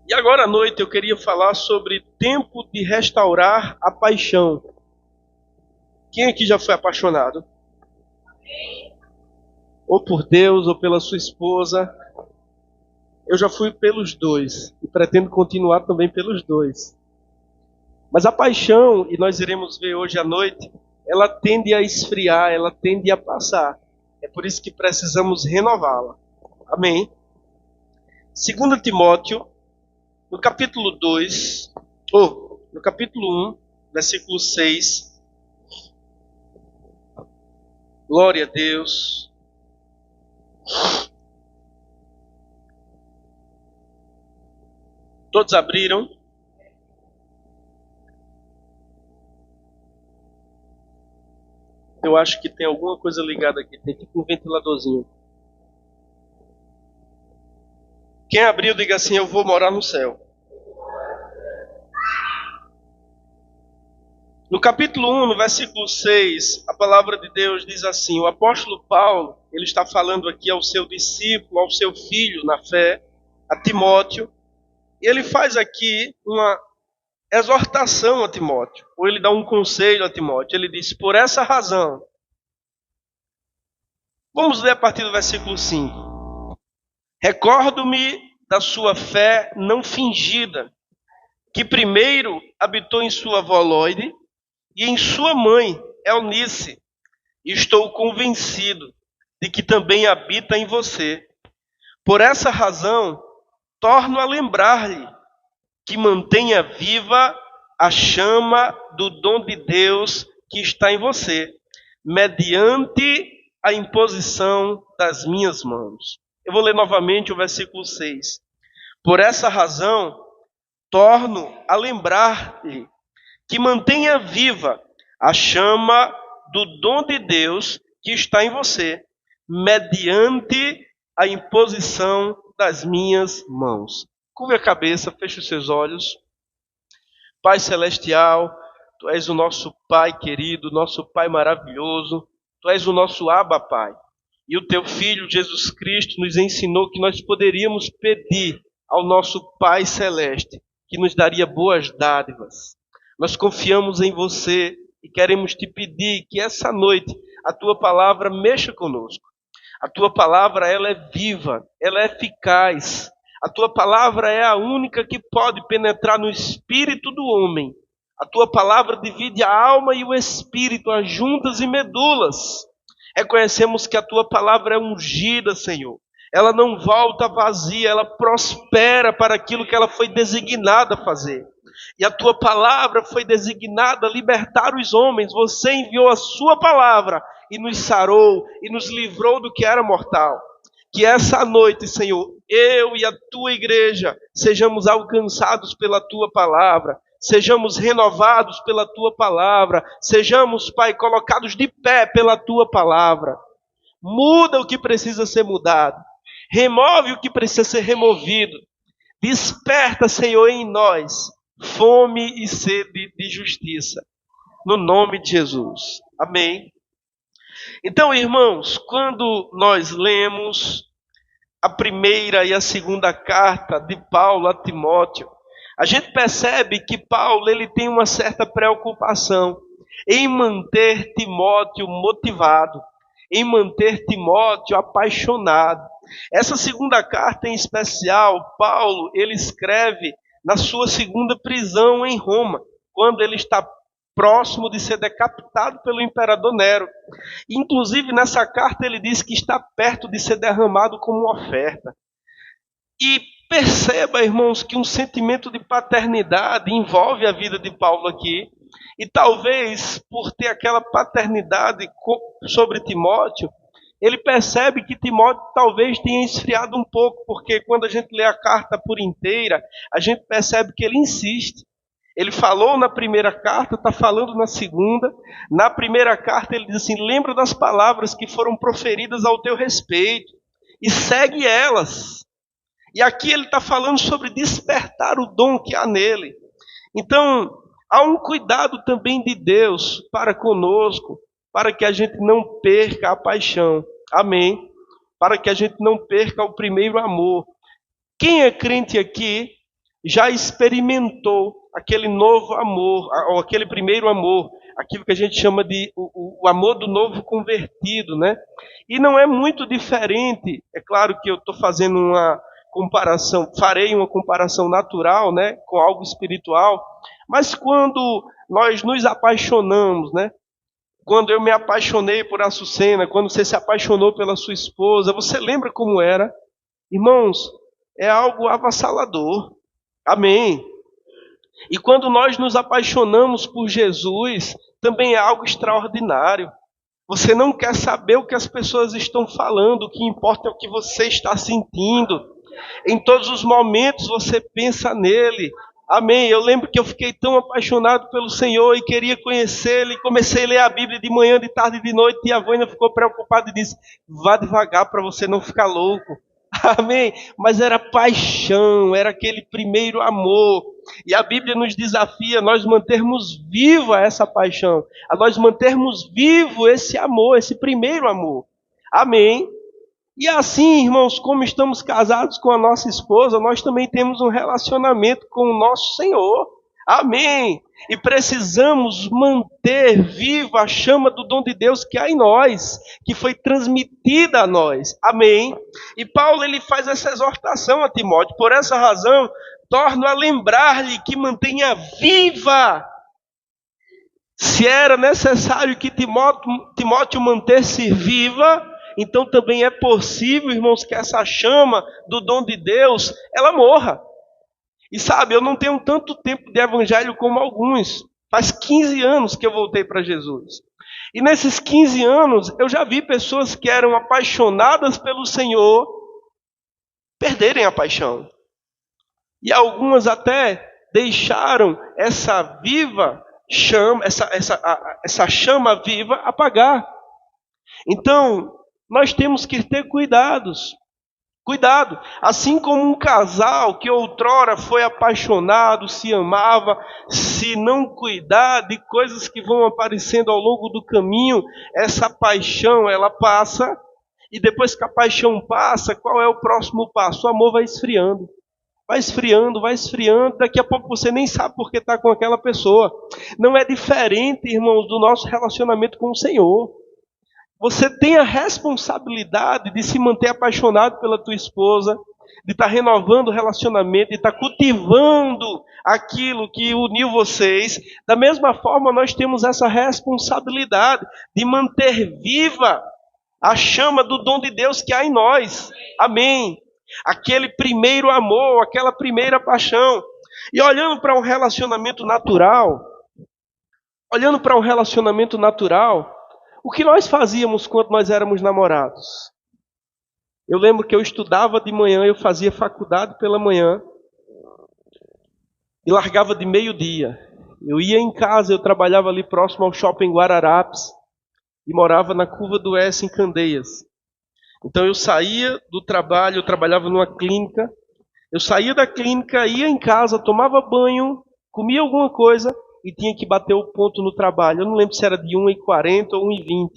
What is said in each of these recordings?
E agora à noite eu queria falar sobre tempo de restaurar a paixão. Quem aqui já foi apaixonado? Ou por Deus, ou pela sua esposa. Eu já fui pelos dois e pretendo continuar também pelos dois. Mas a paixão, e nós iremos ver hoje à noite, ela tende a esfriar, ela tende a passar. É por isso que precisamos renová-la. Amém? 2 Timóteo, no capítulo 2, no capítulo 1, versículo 6. Glória a Deus. Todos abriram? Eu acho que tem alguma coisa ligada aqui. Tem tipo um ventiladorzinho. Quem abriu, diga assim: eu vou morar no céu. No capítulo 1, no versículo 6, a palavra de Deus diz assim: o apóstolo Paulo, ele está falando aqui ao seu discípulo, ao seu filho na fé, a Timóteo, e ele faz aqui uma exortação a Timóteo, ou ele dá um conselho a Timóteo. Ele diz: por essa razão, vamos ler a partir do versículo 5. Recordo-me da sua fé não fingida, que primeiro habitou em sua avó Loide e em sua mãe Eunice, e estou convencido de que também habita em você. Por essa razão, torno a lembrar-lhe que mantenha viva a chama do dom de Deus que está em você, mediante a imposição das minhas mãos. Eu vou ler novamente o versículo 6. Por essa razão, torno a lembrar-lhe que mantenha viva a chama do dom de Deus que está em você, mediante a imposição das minhas mãos. Curve a cabeça, feche os seus olhos. Pai Celestial, Tu és o nosso Pai querido, nosso Pai maravilhoso, Tu és o nosso Abba Pai. E o Teu Filho Jesus Cristo nos ensinou que nós poderíamos pedir ao nosso Pai Celeste, que nos daria boas dádivas. Nós confiamos em Você e queremos Te pedir que essa noite a Tua palavra mexa conosco. A Tua palavra, ela é viva, ela é eficaz. A Tua palavra é a única que pode penetrar no espírito do homem. A Tua palavra divide a alma e o espírito, as juntas e medulas. Reconhecemos que a Tua palavra é ungida, Senhor. Ela não volta vazia, ela prospera para aquilo que ela foi designada a fazer. E a Tua palavra foi designada a libertar os homens. Você enviou a Sua palavra e nos sarou e nos livrou do que era mortal. Que essa noite, Senhor, eu e a Tua igreja sejamos alcançados pela Tua palavra, sejamos renovados pela Tua palavra, sejamos, Pai, colocados de pé pela Tua palavra. Muda o que precisa ser mudado, remove o que precisa ser removido. Desperta, Senhor, em nós fome e sede de justiça, no nome de Jesus. Amém. Então, irmãos, quando nós lemos a primeira e a segunda carta de Paulo a Timóteo, a gente percebe que Paulo ele tem uma certa preocupação em manter Timóteo motivado, em manter Timóteo apaixonado. Essa segunda carta em especial, Paulo ele escreve na sua segunda prisão em Roma, quando ele está próximo de ser decapitado pelo imperador Nero. Inclusive, nessa carta ele diz que está perto de ser derramado como oferta. E perceba, irmãos, que um sentimento de paternidade envolve a vida de Paulo aqui. E talvez, por ter aquela paternidade sobre Timóteo, ele percebe que Timóteo talvez tenha esfriado um pouco, porque quando a gente lê a carta por inteira, a gente percebe que ele insiste. Ele falou na primeira carta, está falando na segunda. Na primeira carta ele diz assim: lembra das palavras que foram proferidas ao teu respeito e segue elas. E aqui ele está falando sobre despertar o dom que há nele. Então, há um cuidado também de Deus para conosco, para que a gente não perca a paixão. Amém? Para que a gente não perca o primeiro amor. Quem é crente aqui já experimentou aquele novo amor, ou aquele primeiro amor, aquilo que a gente chama de o amor do novo convertido, né? E não é muito diferente, é claro que eu estou fazendo uma comparação, farei uma comparação natural, né, com algo espiritual, mas quando nós nos apaixonamos, né? Quando eu me apaixonei por Açucena, quando você se apaixonou pela sua esposa, você lembra como era? Irmãos, é algo avassalador. Amém. E quando nós nos apaixonamos por Jesus, também é algo extraordinário. Você não quer saber o que as pessoas estão falando, o que importa é o que você está sentindo. Em todos os momentos você pensa nele. Amém. Eu lembro que eu fiquei tão apaixonado pelo Senhor e queria conhecê-lo. E comecei a ler a Bíblia de manhã, de tarde e de noite. E a Vânia ficou preocupada e disse: vá devagar para você não ficar louco. Amém. Mas era paixão, era aquele primeiro amor. E a Bíblia nos desafia a nós mantermos viva essa paixão, a nós mantermos vivo esse amor, esse primeiro amor. Amém. E assim, irmãos, como estamos casados com a nossa esposa, nós também temos um relacionamento com o nosso Senhor. Amém. E precisamos manter viva a chama do dom de Deus que há em nós, que foi transmitida a nós. Amém. E Paulo, ele faz essa exortação a Timóteo. Por essa razão, torno a lembrar-lhe que mantenha viva. Se era necessário que Timóteo mantesse viva, então também é possível, irmãos, que essa chama do dom de Deus, ela morra. E sabe, eu não tenho tanto tempo de evangelho como alguns. Faz 15 anos que eu voltei para Jesus. E nesses 15 anos, eu já vi pessoas que eram apaixonadas pelo Senhor perderem a paixão. E algumas até deixaram essa viva chama, essa chama viva apagar. Então, nós temos que ter cuidados. Cuidado, assim como um casal que outrora foi apaixonado, se amava, se não cuidar de coisas que vão aparecendo ao longo do caminho, essa paixão ela passa, e depois que a paixão passa, qual é o próximo passo? O amor vai esfriando. Vai esfriando, daqui a pouco você nem sabe por que está com aquela pessoa. Não é diferente, irmãos, do nosso relacionamento com o Senhor. Você tem a responsabilidade de se manter apaixonado pela tua esposa, de estar renovando o relacionamento, de estar cultivando aquilo que uniu vocês. Da mesma forma, nós temos essa responsabilidade de manter viva a chama do dom de Deus que há em nós. Amém. Aquele primeiro amor, aquela primeira paixão. E olhando para um relacionamento natural, o que nós fazíamos quando nós éramos namorados? Eu lembro que eu estudava de manhã, eu fazia faculdade pela manhã e largava de meio-dia. Eu ia em casa, eu trabalhava ali próximo ao Shopping Guararapes e morava na Curva do S em Candeias. Então eu saía do trabalho, eu trabalhava numa clínica, eu saía da clínica, ia em casa, tomava banho, comia alguma coisa e tinha que bater o ponto no trabalho. Eu não lembro se era de 1h40 ou 1h20,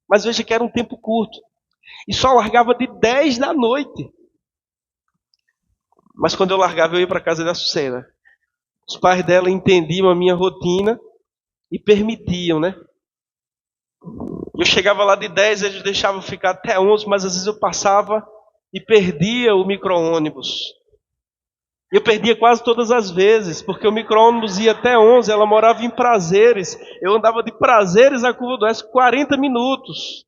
mas veja que era um tempo curto. E só largava de 10 da noite. Mas quando eu largava, eu ia para a casa da Açucena. Os pais dela entendiam a minha rotina e permitiam, né? Eu chegava lá de 10, eles deixavam ficar até 11, mas às vezes eu passava e perdia o micro-ônibus. Eu perdia quase todas as vezes, porque o micro-ônibus ia até 11, ela morava em Prazeres. Eu andava de Prazeres à Curva do Oeste 40 minutos.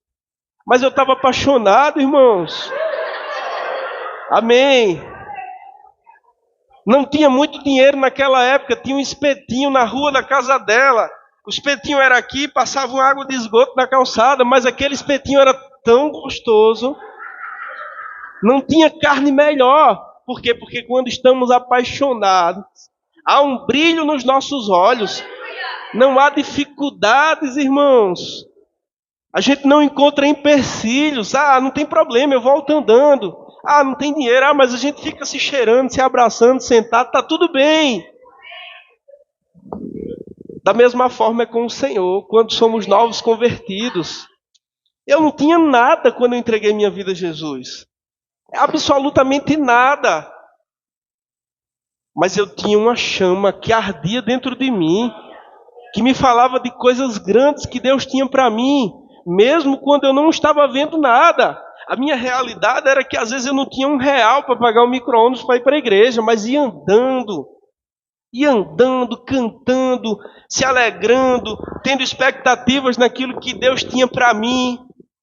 Mas eu estava apaixonado, irmãos. Amém. Não tinha muito dinheiro naquela época, tinha um espetinho na rua da casa dela. O espetinho era aqui, passava uma água de esgoto na calçada, mas aquele espetinho era tão gostoso. Não tinha carne melhor. Por quê? Porque quando estamos apaixonados, há um brilho nos nossos olhos. Não há dificuldades, irmãos. A gente não encontra empecilhos. Não tem problema, eu volto andando. Não tem dinheiro. Mas a gente fica se cheirando, se abraçando, sentado, está tudo bem. Da mesma forma é com o Senhor, quando somos novos convertidos. Eu não tinha nada quando eu entreguei minha vida a Jesus. Absolutamente nada. Mas eu tinha uma chama que ardia dentro de mim, que me falava de coisas grandes que Deus tinha para mim, mesmo quando eu não estava vendo nada. A minha realidade era que às vezes eu não tinha R$ 1 para pagar o micro-ônibus para ir para a igreja, mas ia andando, cantando, se alegrando, tendo expectativas naquilo que Deus tinha para mim.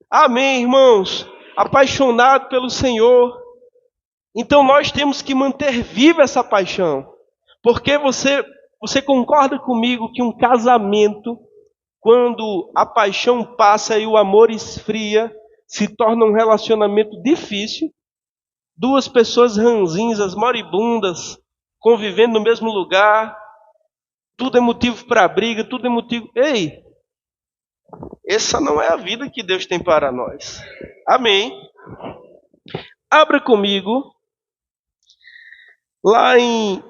Amém, irmãos? Apaixonado pelo Senhor. Então nós temos que manter viva essa paixão. Porque você concorda comigo que um casamento, quando a paixão passa e o amor esfria, se torna um relacionamento difícil? Duas pessoas ranzinhas, moribundas, convivendo no mesmo lugar, tudo é motivo para briga, tudo é motivo... Ei, essa não é a vida que Deus tem para nós. Amém. Abra comigo, lá em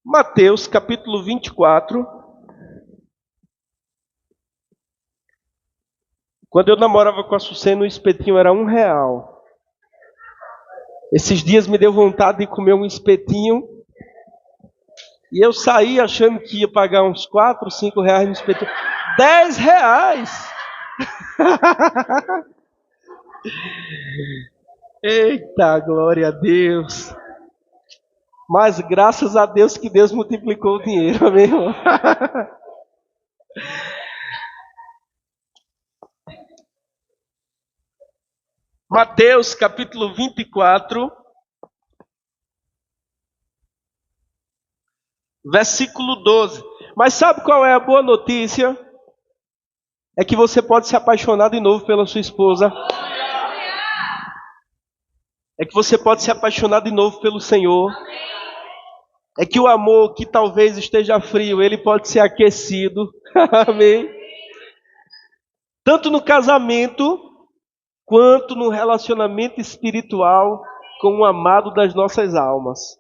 Mateus capítulo 24. Quando eu namorava com a Sucena, o espetinho era R$ 1. Esses dias me deu vontade de comer um espetinho. E eu saí achando que ia pagar uns R$ 4, R$ 5 no espetinho. R$ 10! Eita, glória a Deus. Mas graças a Deus que Deus multiplicou o dinheiro, amém, irmão? Mateus capítulo 24, versículo 12. Mas sabe qual é a boa notícia? É que você pode se apaixonar de novo pela sua esposa. É que você pode se apaixonar de novo pelo Senhor. É que o amor que talvez esteja frio, ele pode ser aquecido. Amém? Tanto no casamento, quanto no relacionamento espiritual com o amado das nossas almas.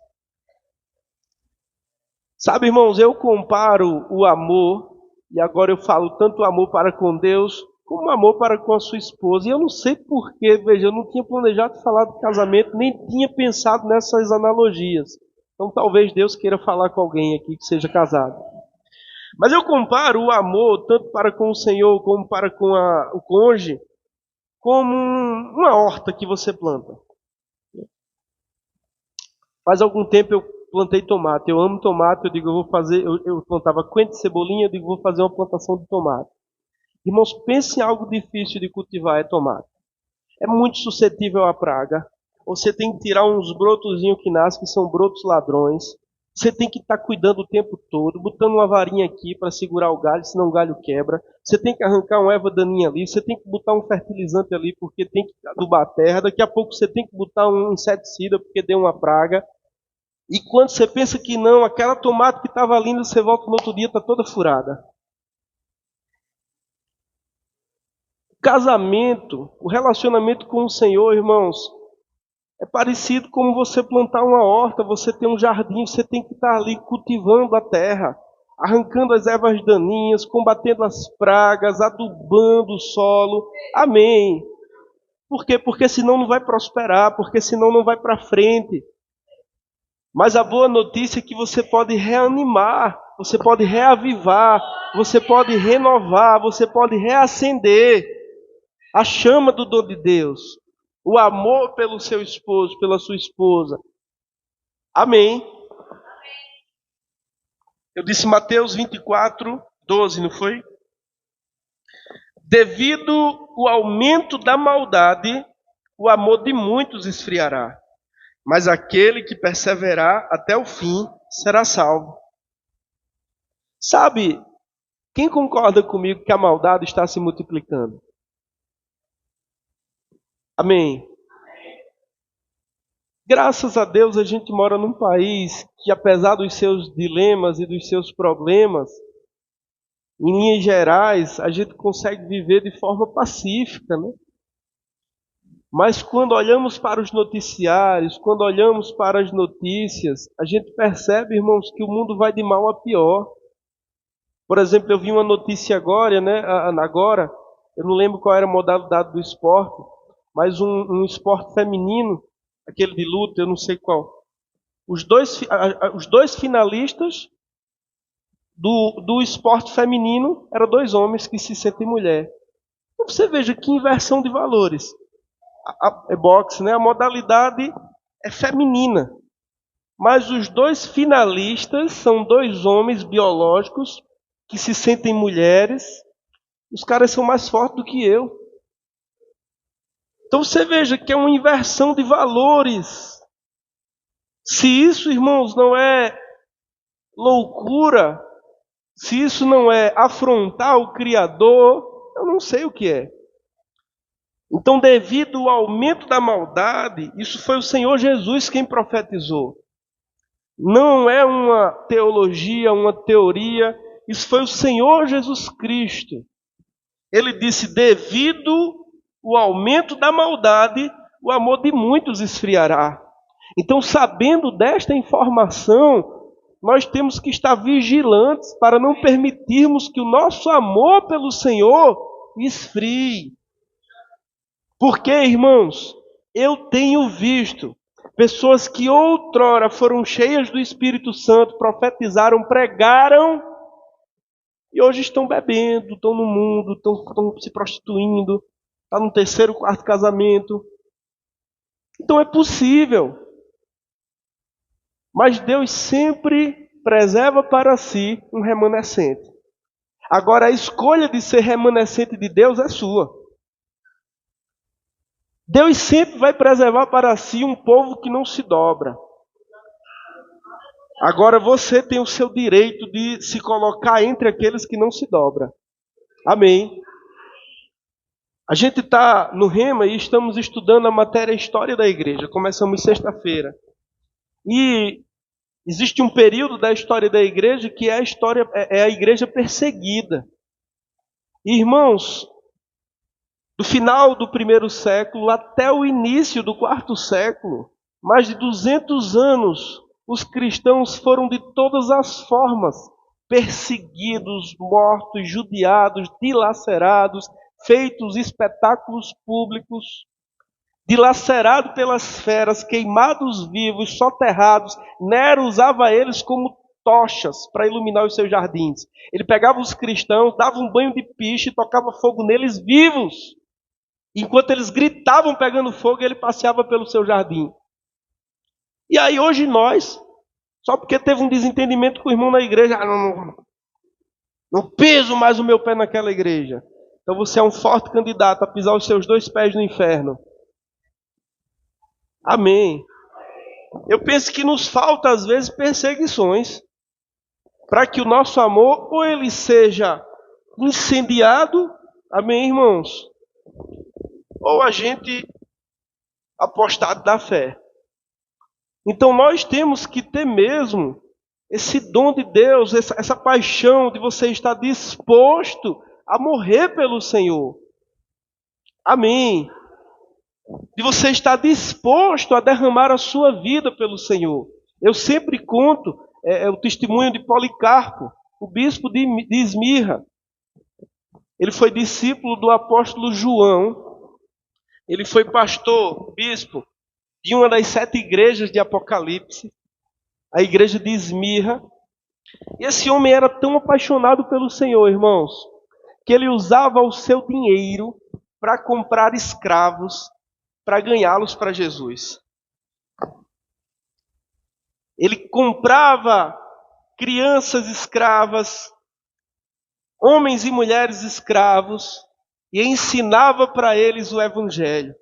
Sabe, irmãos, eu comparo o amor, e agora eu falo tanto o amor para com Deus, como o amor para com a sua esposa. E eu não sei porquê, veja, eu não tinha planejado falar de casamento, nem tinha pensado nessas analogias. Então talvez Deus queira falar com alguém aqui que seja casado. Mas eu comparo o amor, tanto para com o Senhor, como para com o cônjuge, como uma horta que você planta. Faz algum tempo eu plantei tomate. Eu amo tomate, eu digo, eu vou fazer, eu plantava coentro de cebolinha, eu digo, vou fazer uma plantação de tomate. Irmãos, pense em algo difícil de cultivar, é tomate. É muito suscetível à praga. Você tem que tirar uns brotozinhos que nascem, que são brotos ladrões. Você tem que estar cuidando o tempo todo, botando uma varinha aqui para segurar o galho, senão o galho quebra. Você tem que arrancar uma erva daninha ali, você tem que botar um fertilizante ali, porque tem que adubar a terra. Daqui a pouco você tem que botar um inseticida, porque deu uma praga. E quando você pensa que não, aquela tomate que estava linda, você volta no outro dia, está toda furada. O casamento, o relacionamento com o Senhor, irmãos, é parecido como você plantar uma horta, você tem um jardim, você tem que estar ali cultivando a terra, arrancando as ervas daninhas, combatendo as pragas, adubando o solo. Amém. Por quê? Porque senão não vai prosperar, porque senão não vai para frente. Mas a boa notícia é que você pode reanimar, você pode reavivar, você pode renovar, você pode reacender a chama do dom de Deus, o amor pelo seu esposo, pela sua esposa. Amém. Eu disse Mateus 24, 12, não foi? Devido ao aumento da maldade, o amor de muitos esfriará. Mas aquele que perseverar até o fim será salvo. Sabe, quem concorda comigo que a maldade está se multiplicando? Amém. Graças a Deus a gente mora num país que, apesar dos seus dilemas e dos seus problemas, em linhas gerais, a gente consegue viver de forma pacífica, né? Mas quando olhamos para os noticiários, quando olhamos para as notícias, a gente percebe, irmãos, que o mundo vai de mal a pior. Por exemplo, eu vi uma notícia agora, né? Agora, eu não lembro qual era a modalidade do esporte, mas um esporte feminino, aquele de luta, eu não sei qual. Os dois finalistas do esporte feminino eram 2 homens que se sentem mulher. Então você veja que inversão de valores. É boxe, né? A modalidade é feminina. Mas os 2 finalistas são 2 homens biológicos que se sentem mulheres. Os caras são mais fortes do que eu. Então você veja que é uma inversão de valores. Se isso, irmãos, não é loucura, se isso não é afrontar o Criador, eu não sei o que é. Então, devido ao aumento da maldade, isso foi o Senhor Jesus quem profetizou. Não é uma teologia, uma teoria, isso foi o Senhor Jesus Cristo. Ele disse, devido ao aumento da maldade, o amor de muitos esfriará. Então, sabendo desta informação, nós temos que estar vigilantes para não permitirmos que o nosso amor pelo Senhor esfrie. Porque, irmãos, eu tenho visto pessoas que outrora foram cheias do Espírito Santo, profetizaram, pregaram, e hoje estão bebendo, estão no mundo, estão se prostituindo, estão no 3º, 4º casamento. Então é possível. Mas Deus sempre preserva para si um remanescente. Agora, a escolha de ser remanescente de Deus é sua. Deus sempre vai preservar para si um povo que não se dobra. Agora você tem o seu direito de se colocar entre aqueles que não se dobram. Amém. A gente está no Rema e estamos estudando a matéria História da Igreja. Começamos sexta-feira. E existe um período da história da igreja que é a igreja perseguida. Irmãos, do final do 1º século até o início do 4º século, mais de 200 anos, os cristãos foram de todas as formas perseguidos, mortos, judiados, dilacerados, feitos espetáculos públicos, dilacerados pelas feras, queimados vivos, soterrados. Nero usava eles como tochas para iluminar os seus jardins. Ele pegava os cristãos, dava um banho de piche e tocava fogo neles vivos. Enquanto eles gritavam pegando fogo, ele passeava pelo seu jardim. E aí hoje nós, só porque teve um desentendimento com o irmão na igreja, não piso mais o meu pé naquela igreja. Então você é um forte candidato a pisar os seus 2 pés no inferno. Amém. Eu penso que nos falta às vezes perseguições para que o nosso amor ou ele seja incendiado, amém, irmãos, ou a gente apostado da fé. Então nós temos que ter mesmo esse dom de Deus, essa paixão de você estar disposto a morrer pelo Senhor. Amém. De você estar disposto a derramar a sua vida pelo Senhor. Eu sempre conto o testemunho de Policarpo, o bispo de Esmirna. Ele foi discípulo do apóstolo João. Ele foi pastor, bispo, de uma das 7 igrejas de Apocalipse, a igreja de Esmirna. E esse homem era tão apaixonado pelo Senhor, irmãos, que ele usava o seu dinheiro para comprar escravos, para ganhá-los para Jesus. Ele comprava crianças escravas, homens e mulheres escravos, e ensinava para eles o Evangelho.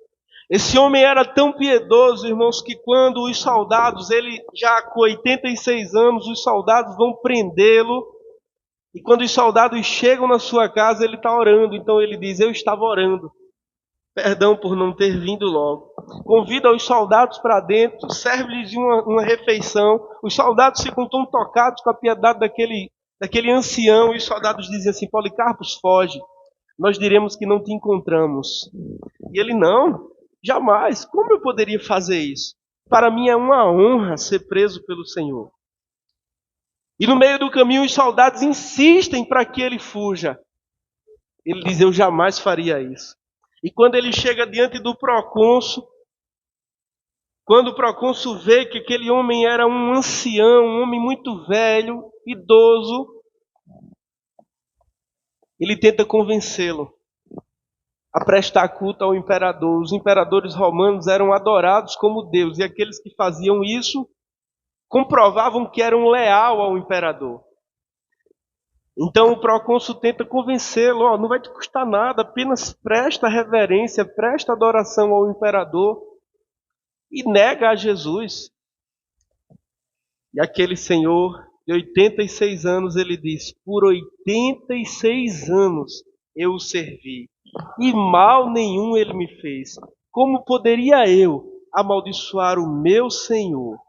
Esse homem era tão piedoso, irmãos, que quando os soldados, ele já com 86 anos, os soldados vão prendê-lo, e quando os soldados chegam na sua casa, ele está orando. Então ele diz, eu estava orando. Perdão por não ter vindo logo. Convida os soldados para dentro, serve-lhes uma refeição. Os soldados ficam tão tocados com a piedade daquele ancião, e os soldados dizem assim, Policarpo, foge. Nós diremos que não te encontramos. E ele, não, jamais. Como eu poderia fazer isso? Para mim é uma honra ser preso pelo Senhor. E no meio do caminho os soldados insistem para que ele fuja. Ele diz, eu jamais faria isso. E quando ele chega diante do procônsul, Quando o procônsul vê que aquele homem era um ancião, um homem muito velho, idoso, ele tenta convencê-lo a prestar culto ao imperador. Os imperadores romanos eram adorados como Deus, e aqueles que faziam isso comprovavam que eram leal ao imperador. Então o procônsul tenta convencê-lo, não vai te custar nada, apenas presta reverência, presta adoração ao imperador, e nega a Jesus. E aquele senhor de 86 anos, ele diz: por 86 anos eu o servi, e mal nenhum ele me fez. Como poderia eu amaldiçoar o meu Senhor?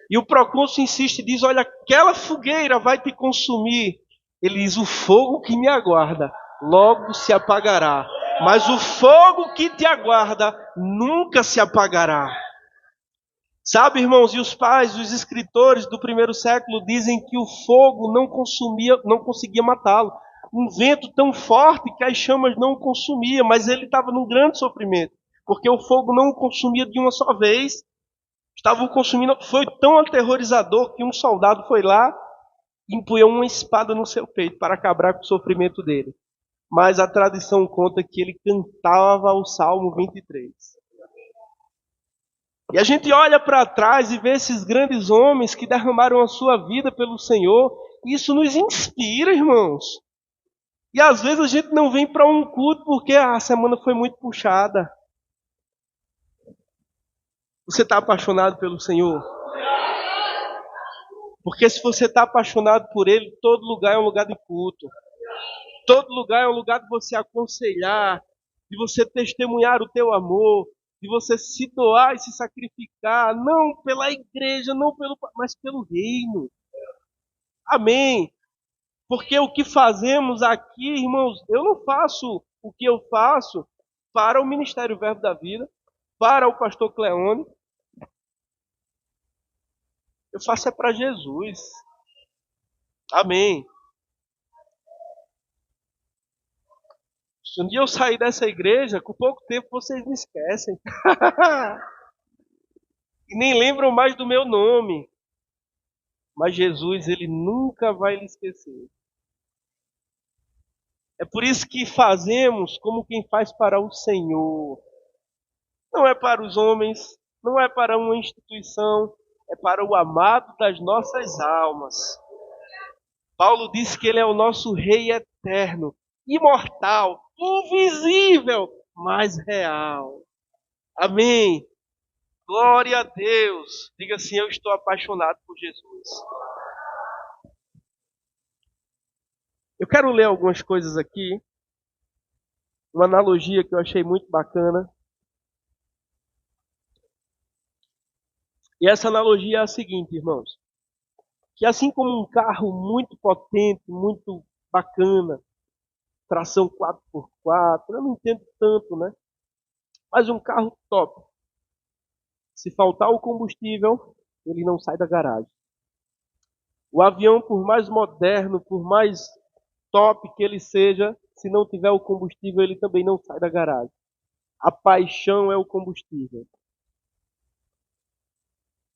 E o procônsul insiste e diz: olha, aquela fogueira vai te consumir. Ele diz: o fogo que me aguarda logo se apagará, mas o fogo que te aguarda nunca se apagará. Sabe, irmãos, e os pais, os escritores do primeiro século dizem que o fogo não conseguia matá-lo. Um vento tão forte que as chamas não o consumiam, mas ele estava num grande sofrimento, porque o fogo não o consumia de uma só vez. Estavam consumindo, foi tão aterrorizador que um soldado foi lá e empunhou uma espada no seu peito para acabar com o sofrimento dele. Mas a tradição conta que ele cantava o Salmo 23. E a gente olha para trás e vê esses grandes homens que derramaram a sua vida pelo Senhor. E isso nos inspira, irmãos. E às vezes a gente não vem para um culto porque a semana foi muito puxada. Você está apaixonado pelo Senhor? Porque se você está apaixonado por Ele, todo lugar é um lugar de culto. Todo lugar é um lugar de você aconselhar, de você testemunhar o teu amor, de você se doar e se sacrificar, não pela igreja, mas pelo reino. Amém. Porque o que fazemos aqui, irmãos, eu não faço o que eu faço para o Ministério Verbo da Vida, para o pastor Cleone. Eu faço é para Jesus. Amém. Se um dia eu sair dessa igreja, com pouco tempo vocês me esquecem. E nem lembram mais do meu nome. Mas Jesus, Ele nunca vai lhe esquecer. É por isso que fazemos como quem faz para o Senhor. Não é para os homens, não é para uma instituição, é para o amado das nossas almas. Paulo diz que Ele é o nosso Rei eterno, imortal, invisível, mas real. Amém. Glória a Deus. Diga assim: eu estou apaixonado por Jesus. Eu quero ler algumas coisas aqui. Uma analogia que eu achei muito bacana. E essa analogia é a seguinte, irmãos. Que assim como um carro muito potente, muito bacana, tração 4x4, eu não entendo tanto, né? Mas um carro top. Se faltar o combustível, ele não sai da garagem. O avião, por mais moderno, por mais top que ele seja, se não tiver o combustível, ele também não sai da garagem. A paixão é o combustível.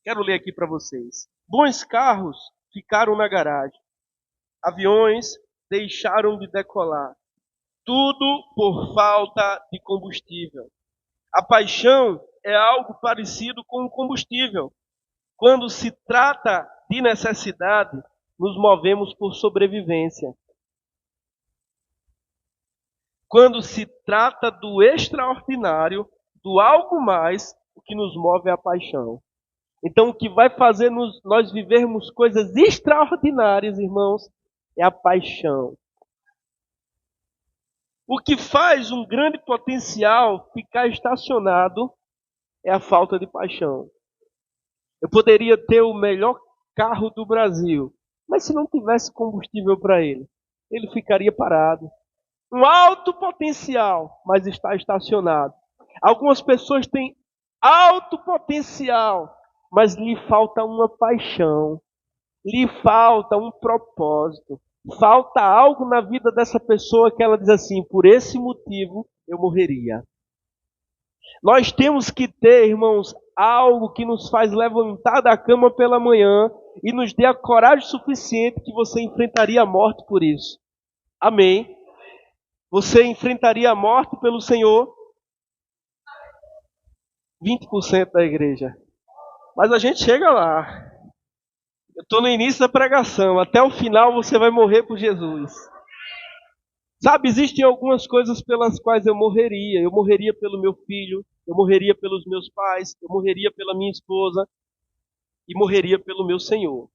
Quero ler aqui para vocês. Bons carros ficaram na garagem. Aviões deixaram de decolar. Tudo por falta de combustível. A paixão é algo parecido com o combustível. Quando se trata de necessidade, nos movemos por sobrevivência. Quando se trata do extraordinário, do algo mais, o que nos move é a paixão. Então, o que vai fazer nós vivermos coisas extraordinárias, irmãos, é a paixão. O que faz um grande potencial ficar estacionado é a falta de paixão. Eu poderia ter o melhor carro do Brasil, mas se não tivesse combustível para ele, ele ficaria parado. Um alto potencial, mas está estacionado. Algumas pessoas têm alto potencial, mas lhe falta uma paixão, lhe falta um propósito, falta algo na vida dessa pessoa que ela diz assim: por esse motivo eu morreria. Nós temos que ter, irmãos, algo que nos faz levantar da cama pela manhã e nos dê a coragem suficiente que você enfrentaria a morte por isso. Amém. Você enfrentaria a morte pelo Senhor? 20% da igreja. Mas a gente chega lá. Eu estou no início da pregação. Até o final você vai morrer por Jesus. Sabe, existem algumas coisas pelas quais eu morreria. Eu morreria pelo meu filho, eu morreria pelos meus pais, eu morreria pela minha esposa e morreria pelo meu Senhor.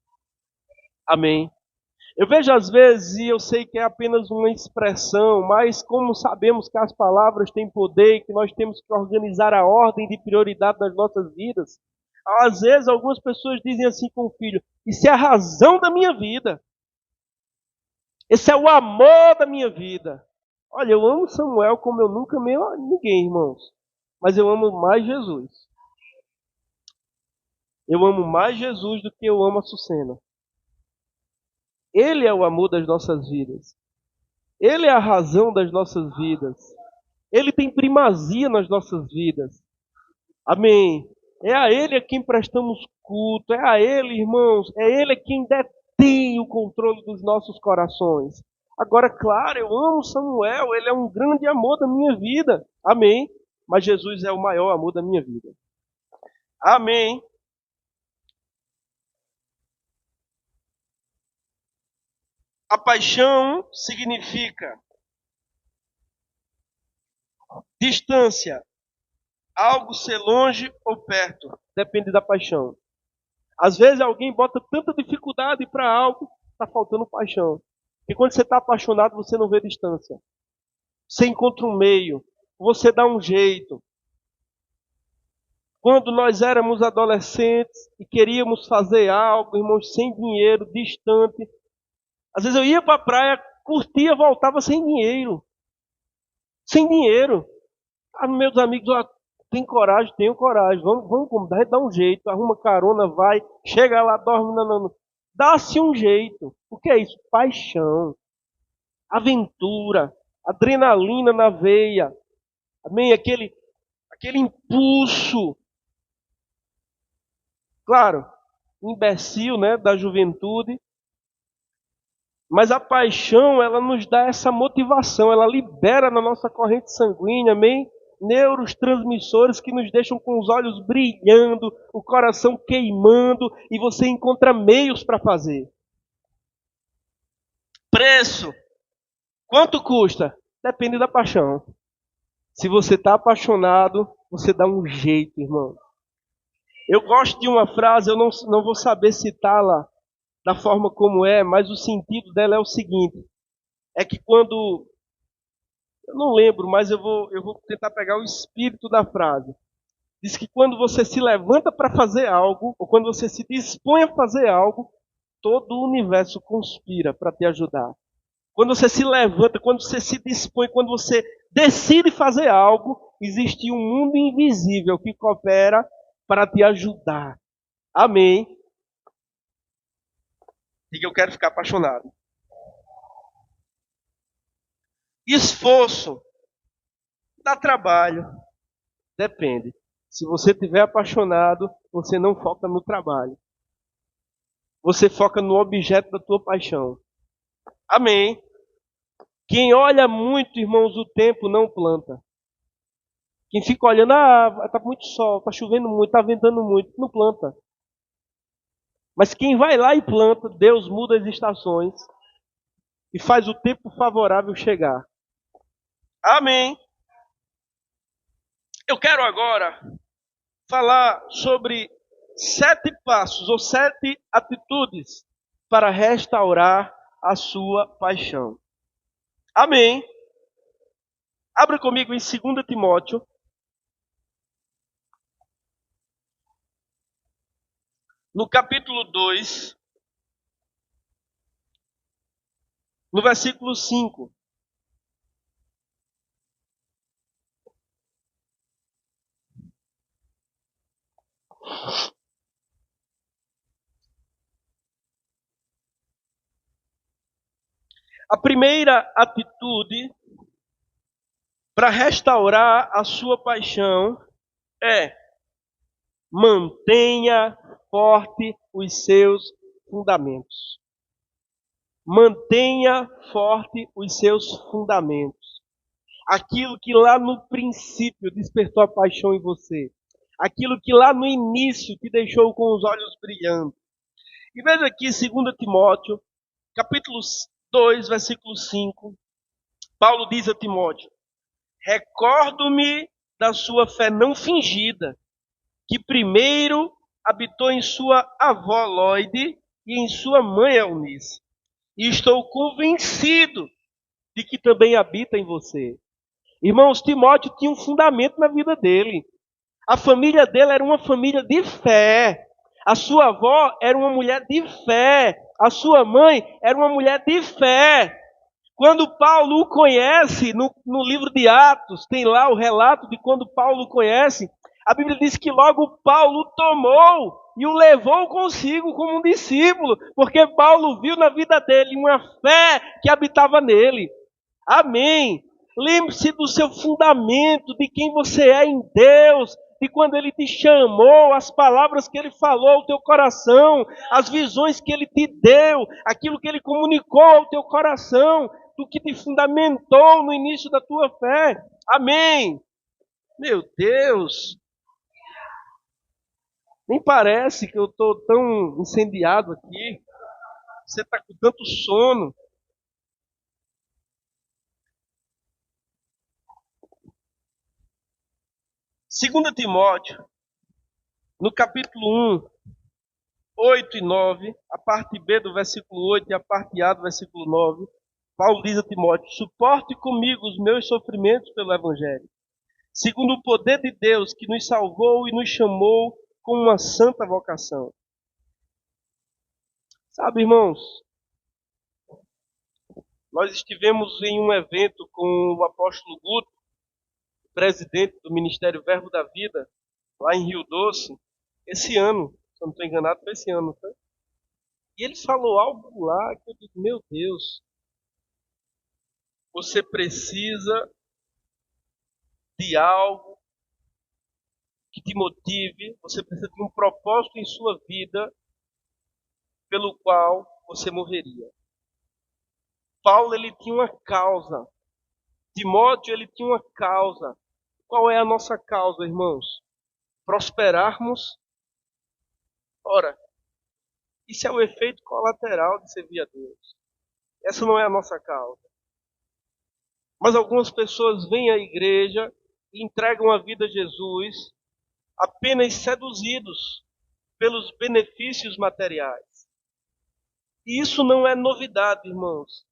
Amém. Eu vejo às vezes, e eu sei que é apenas uma expressão, mas como sabemos que as palavras têm poder e que nós temos que organizar a ordem de prioridade das nossas vidas, às vezes algumas pessoas dizem assim com o filho: isso é a razão da minha vida. Esse é o amor da minha vida. Olha, eu amo Samuel como eu nunca amei ninguém, irmãos. Mas eu amo mais Jesus. Eu amo mais Jesus do que eu amo a Sucena. Ele é o amor das nossas vidas. Ele é a razão das nossas vidas. Ele tem primazia nas nossas vidas. Amém. É a Ele a quem prestamos culto. É a Ele, irmãos. É Ele quem detém o controle dos nossos corações. Agora, claro, eu amo Samuel. Ele é um grande amor da minha vida. Amém. Mas Jesus é o maior amor da minha vida. Amém. A paixão significa distância, algo ser longe ou perto. Depende da paixão. Às vezes alguém bota tanta dificuldade para algo, está faltando paixão. Porque quando você está apaixonado, você não vê distância. Você encontra um meio, você dá um jeito. Quando nós éramos adolescentes e queríamos fazer algo, irmãos, sem dinheiro, distante, às vezes eu ia para a praia, curtia, voltava sem dinheiro. Sem dinheiro. Ah, meus amigos, ó, tem coragem? Tenho coragem. Vamos dar um jeito. Arruma carona, vai. Chega lá, dorme. Não. Dá-se um jeito. O que é isso? Paixão. Aventura. Adrenalina na veia. Amém? Aquele impulso. Claro, imbecil, né? Da juventude. Mas a paixão, ela nos dá essa motivação. Ela libera na nossa corrente sanguínea, amém? Neurotransmissores que nos deixam com os olhos brilhando, o coração queimando, e você encontra meios para fazer. Preço. Quanto custa? Depende da paixão. Se você está apaixonado, você dá um jeito, irmão. Eu gosto de uma frase, eu não vou saber citá-la da forma como é, mas o sentido dela é o seguinte: é que quando... Eu não lembro, mas eu vou tentar pegar o espírito da frase. Diz que quando você se levanta para fazer algo, ou quando você se dispõe a fazer algo, todo o universo conspira para te ajudar. Quando você se levanta, quando você se dispõe, quando você decide fazer algo, existe um mundo invisível que coopera para te ajudar. Amém? Diga, eu quero ficar apaixonado. Esforço. Dá trabalho. Depende. Se você estiver apaixonado, você não foca no trabalho. Você foca no objeto da tua paixão. Amém. Quem olha muito, irmãos, o tempo não planta. Quem fica olhando, tá muito sol, tá chovendo muito, tá ventando muito, não planta. Mas quem vai lá e planta, Deus muda as estações e faz o tempo favorável chegar. Amém. Eu quero agora falar sobre 7 passos ou 7 atitudes para restaurar a sua paixão. Amém. Abra comigo em 2 Timóteo. No capítulo 2, no versículo 5. A primeira atitude, para restaurar a sua paixão é: mantenha forte os seus fundamentos. Mantenha forte os seus fundamentos. Aquilo que lá no princípio despertou a paixão em você. Aquilo que lá no início te deixou com os olhos brilhando. E veja aqui 2 Timóteo, capítulo 2, versículo 5. Paulo diz a Timóteo: recordo-me da sua fé não fingida, que primeiro habitou em sua avó Loide e em sua mãe Eunice. E estou convencido de que também habita em você. Irmãos, Timóteo tinha um fundamento na vida dele. A família dele era uma família de fé. A sua avó era uma mulher de fé. A sua mãe era uma mulher de fé. Quando Paulo o conhece, no livro de Atos, tem lá o relato de quando Paulo o conhece. A Bíblia diz que logo Paulo o tomou e o levou consigo como um discípulo, porque Paulo viu na vida dele uma fé que habitava nele. Amém. Lembre-se do seu fundamento, de quem você é em Deus, de quando Ele te chamou, as palavras que Ele falou ao teu coração, as visões que Ele te deu, aquilo que Ele comunicou ao teu coração, do que te fundamentou no início da tua fé. Amém. Meu Deus. Nem parece que eu estou tão incendiado aqui. Você está com tanto sono. Segunda Timóteo, no capítulo 1, 8 e 9, a parte B do versículo 8 e a parte A do versículo 9, Paulo diz a Timóteo: suporte comigo os meus sofrimentos pelo Evangelho, segundo o poder de Deus que nos salvou e nos chamou com uma santa vocação. Sabe, irmãos, nós estivemos em um evento com o apóstolo Guto, presidente do Ministério Verbo da Vida, lá em Rio Doce, esse ano, se eu não estou enganado, foi esse ano, tá? E ele falou algo lá que eu digo: meu Deus, você precisa de algo que te motive, você precisa de um propósito em sua vida pelo qual você morreria. Paulo, ele tinha uma causa. Timóteo, ele tinha uma causa. Qual é a nossa causa, irmãos? Prosperarmos. Ora, isso é o efeito colateral de servir a Deus. Essa não é a nossa causa. Mas algumas pessoas vêm à igreja e entregam a vida a Jesus apenas seduzidos pelos benefícios materiais. E isso não é novidade, irmãos.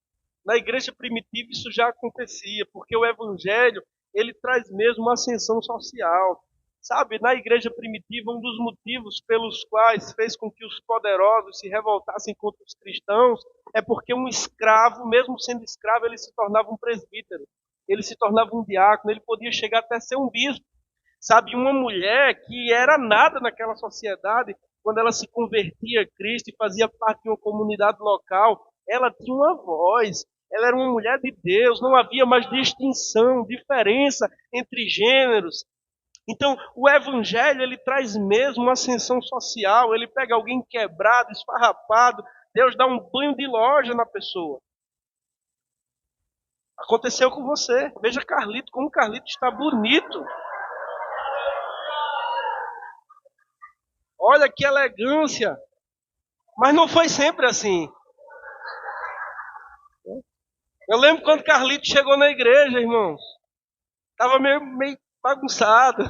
Na igreja primitiva isso já acontecia, porque o evangelho, ele traz mesmo uma ascensão social. Sabe, na igreja primitiva, um dos motivos pelos quais fez com que os poderosos se revoltassem contra os cristãos é porque um escravo, mesmo sendo escravo, ele se tornava um presbítero, ele se tornava um diácono, ele podia chegar até ser um bispo. Sabe, uma mulher que era nada naquela sociedade, quando ela se convertia a Cristo e fazia parte de uma comunidade local, ela tinha uma voz, ela era uma mulher de Deus, não havia mais distinção, diferença entre gêneros. Então, o evangelho, ele traz mesmo uma ascensão social, ele pega alguém quebrado, esfarrapado, Deus dá um banho de loja na pessoa. Aconteceu com você. Veja Carlito, como Carlito está bonito. Olha que elegância. Mas não foi sempre assim. Eu lembro quando Carlito chegou na igreja, irmãos. Estava meio bagunçado.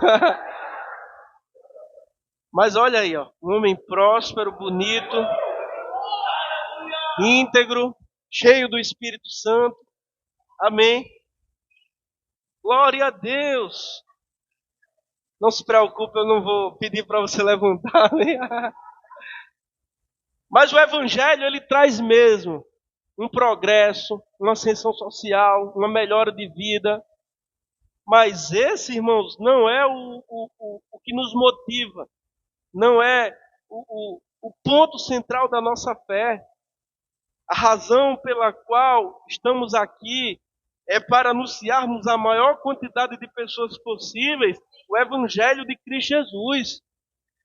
Mas olha aí, ó, um homem próspero, bonito, íntegro, cheio do Espírito Santo. Amém. Glória a Deus. Não se preocupe, eu não vou pedir para você levantar. Mas o evangelho, ele traz mesmo um progresso, uma ascensão social, uma melhora de vida. Mas esse, irmãos, não é o que nos motiva. Não é o ponto central da nossa fé. A razão pela qual estamos aqui é para anunciarmos a maior quantidade de pessoas possíveis o Evangelho de Cristo Jesus.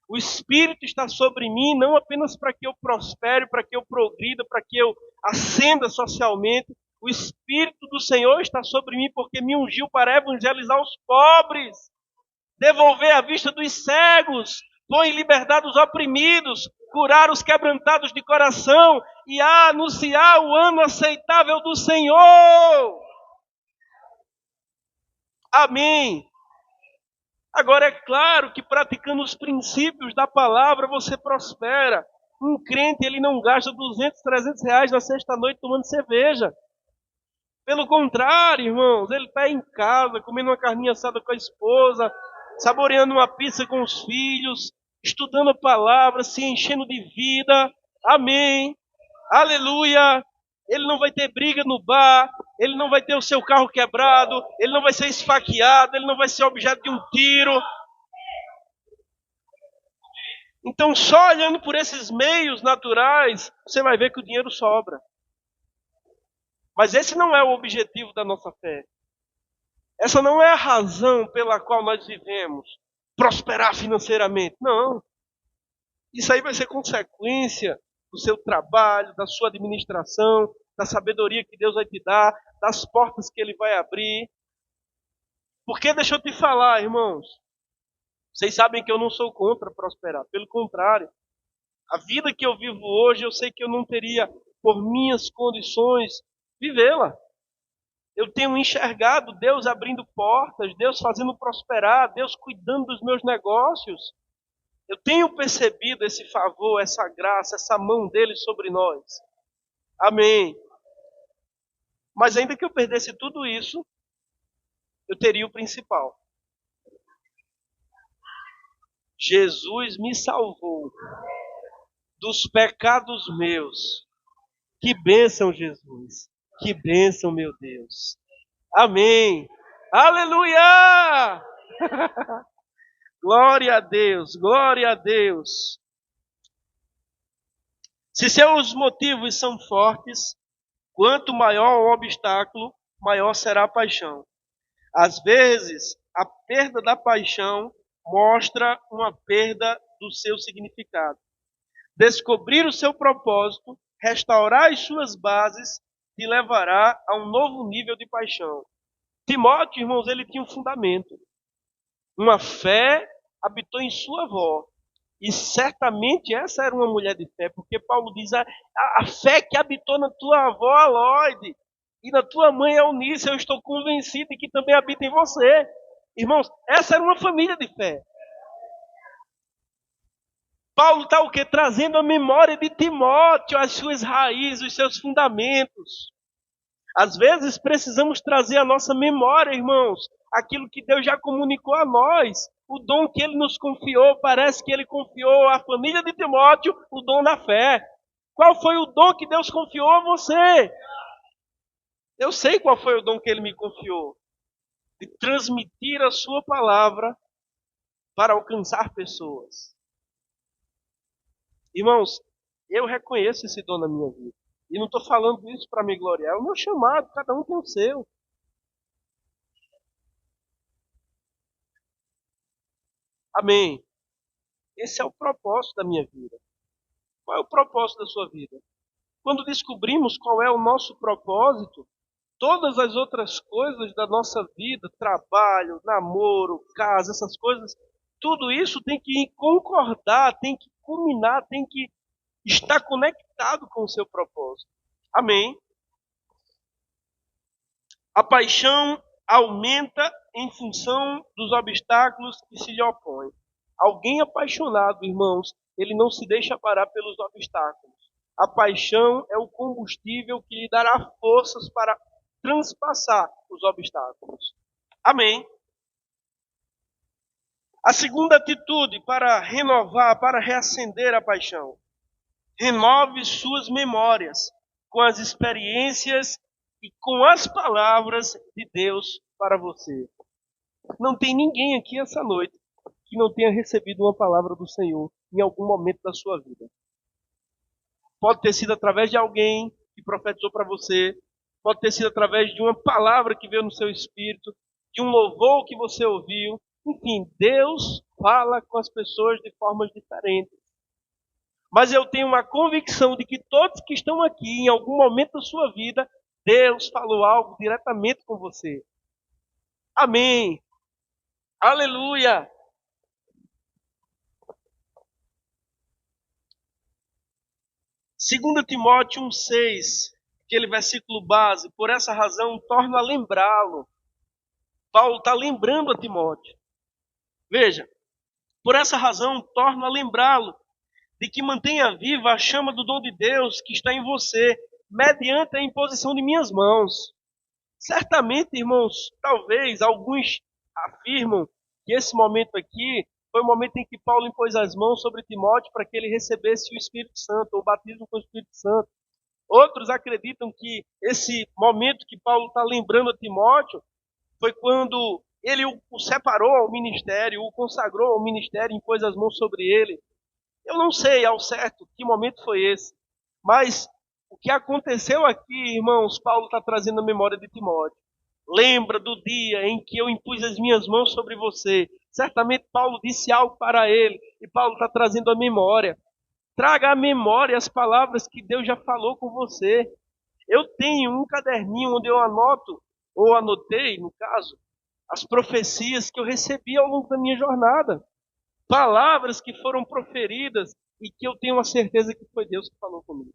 O Espírito está sobre mim não apenas para que eu prospere, para que eu progrida, para que eu ascenda socialmente. O Espírito do Senhor está sobre mim porque me ungiu para evangelizar os pobres, devolver a vista dos cegos, pôr em liberdade os oprimidos, curar os quebrantados de coração e anunciar o ano aceitável do Senhor. Amém. Agora, é claro que praticando os princípios da palavra, você prospera. Um crente, ele não gasta 200, 300 reais na sexta-noite tomando cerveja. Pelo contrário, irmãos, ele está em casa, comendo uma carninha assada com a esposa, saboreando uma pizza com os filhos, estudando a palavra, se enchendo de vida. Amém. Aleluia. Ele não vai ter briga no bar, ele não vai ter o seu carro quebrado, ele não vai ser esfaqueado, ele não vai ser objeto de um tiro. Então, só olhando por esses meios naturais, você vai ver que o dinheiro sobra. Mas esse não é o objetivo da nossa fé. Essa não é a razão pela qual nós vivemos, prosperar financeiramente. Não. Isso aí vai ser consequência do seu trabalho, da sua administração, da sabedoria que Deus vai te dar, das portas que Ele vai abrir. Porque deixa eu te falar, irmãos, vocês sabem que eu não sou contra prosperar. Pelo contrário, a vida que eu vivo hoje, eu sei que eu não teria, por minhas condições, vivê-la. Eu tenho enxergado Deus abrindo portas, Deus fazendo prosperar, Deus cuidando dos meus negócios. Eu tenho percebido esse favor, essa graça, essa mão dele sobre nós. Amém. Mas ainda que eu perdesse tudo isso, eu teria o principal. Jesus me salvou dos pecados meus. Que bênção, Jesus. Que bênção, meu Deus. Amém. Aleluia! Glória a Deus, glória a Deus. Se seus motivos são fortes, quanto maior o obstáculo, maior será a paixão. Às vezes, a perda da paixão mostra uma perda do seu significado. Descobrir o seu propósito, restaurar as suas bases, te levará a um novo nível de paixão. Timóteo, irmãos, ele tinha um fundamento. Uma fé habitou em sua avó. E certamente essa era uma mulher de fé, porque Paulo diz, a fé que habitou na tua avó, Aloide, e na tua mãe, Eunice, eu estou convencido de que também habita em você. Irmãos, essa era uma família de fé. Paulo está o quê? Trazendo a memória de Timóteo, as suas raízes, os seus fundamentos. Às vezes precisamos trazer à nossa memória, irmãos, aquilo que Deus já comunicou a nós. O dom que Ele nos confiou, parece que Ele confiou à família de Timóteo o dom da fé. Qual foi o dom que Deus confiou a você? Eu sei qual foi o dom que Ele me confiou. De transmitir a sua palavra para alcançar pessoas. Irmãos, eu reconheço esse dom na minha vida. E não estou falando isso para me gloriar. É o meu chamado, cada um tem o seu. Amém. Esse é o propósito da minha vida. Qual é o propósito da sua vida? Quando descobrimos qual é o nosso propósito, todas as outras coisas da nossa vida, trabalho, namoro, casa, essas coisas, tudo isso tem que concordar, tem que culminar, tem que estar conectado com o seu propósito. Amém? A paixão aumenta em função dos obstáculos que se lhe opõem. Alguém apaixonado, irmãos, ele não se deixa parar pelos obstáculos. A paixão é o combustível que lhe dará forças para transpassar os obstáculos. Amém? A segunda atitude para renovar, para reacender a paixão. Renove suas memórias com as experiências e com as palavras de Deus para você. Não tem ninguém aqui essa noite que não tenha recebido uma palavra do Senhor em algum momento da sua vida. Pode ter sido através de alguém que profetizou para você, pode ter sido através de uma palavra que veio no seu espírito, de um louvor que você ouviu. Enfim, Deus fala com as pessoas de formas diferentes. Mas eu tenho uma convicção de que todos que estão aqui, em algum momento da sua vida, Deus falou algo diretamente com você. Amém. Aleluia. Segundo Timóteo 1,6, aquele versículo base, por essa razão torno a lembrá-lo. Paulo está lembrando a Timóteo. Veja, por essa razão torno a lembrá-lo de que mantenha viva a chama do dom de Deus que está em você, mediante a imposição de minhas mãos. Certamente, irmãos, talvez alguns afirmam que esse momento aqui foi o momento em que Paulo impôs as mãos sobre Timóteo para que ele recebesse o Espírito Santo, o batismo com o Espírito Santo. Outros acreditam que esse momento que Paulo está lembrando a Timóteo foi quando ele o separou ao ministério, o consagrou ao ministério, impôs as mãos sobre ele. Eu não sei ao certo que momento foi esse, mas o que aconteceu aqui, irmãos, Paulo está trazendo a memória de Timóteo. Lembra do dia em que eu impus as minhas mãos sobre você. Certamente Paulo disse algo para ele, e Paulo está trazendo a memória. Traga à memória as palavras que Deus já falou com você. Eu tenho um caderninho onde eu anoto, ou anotei, no caso, as profecias que eu recebi ao longo da minha jornada. Palavras que foram proferidas e que eu tenho a certeza que foi Deus que falou comigo.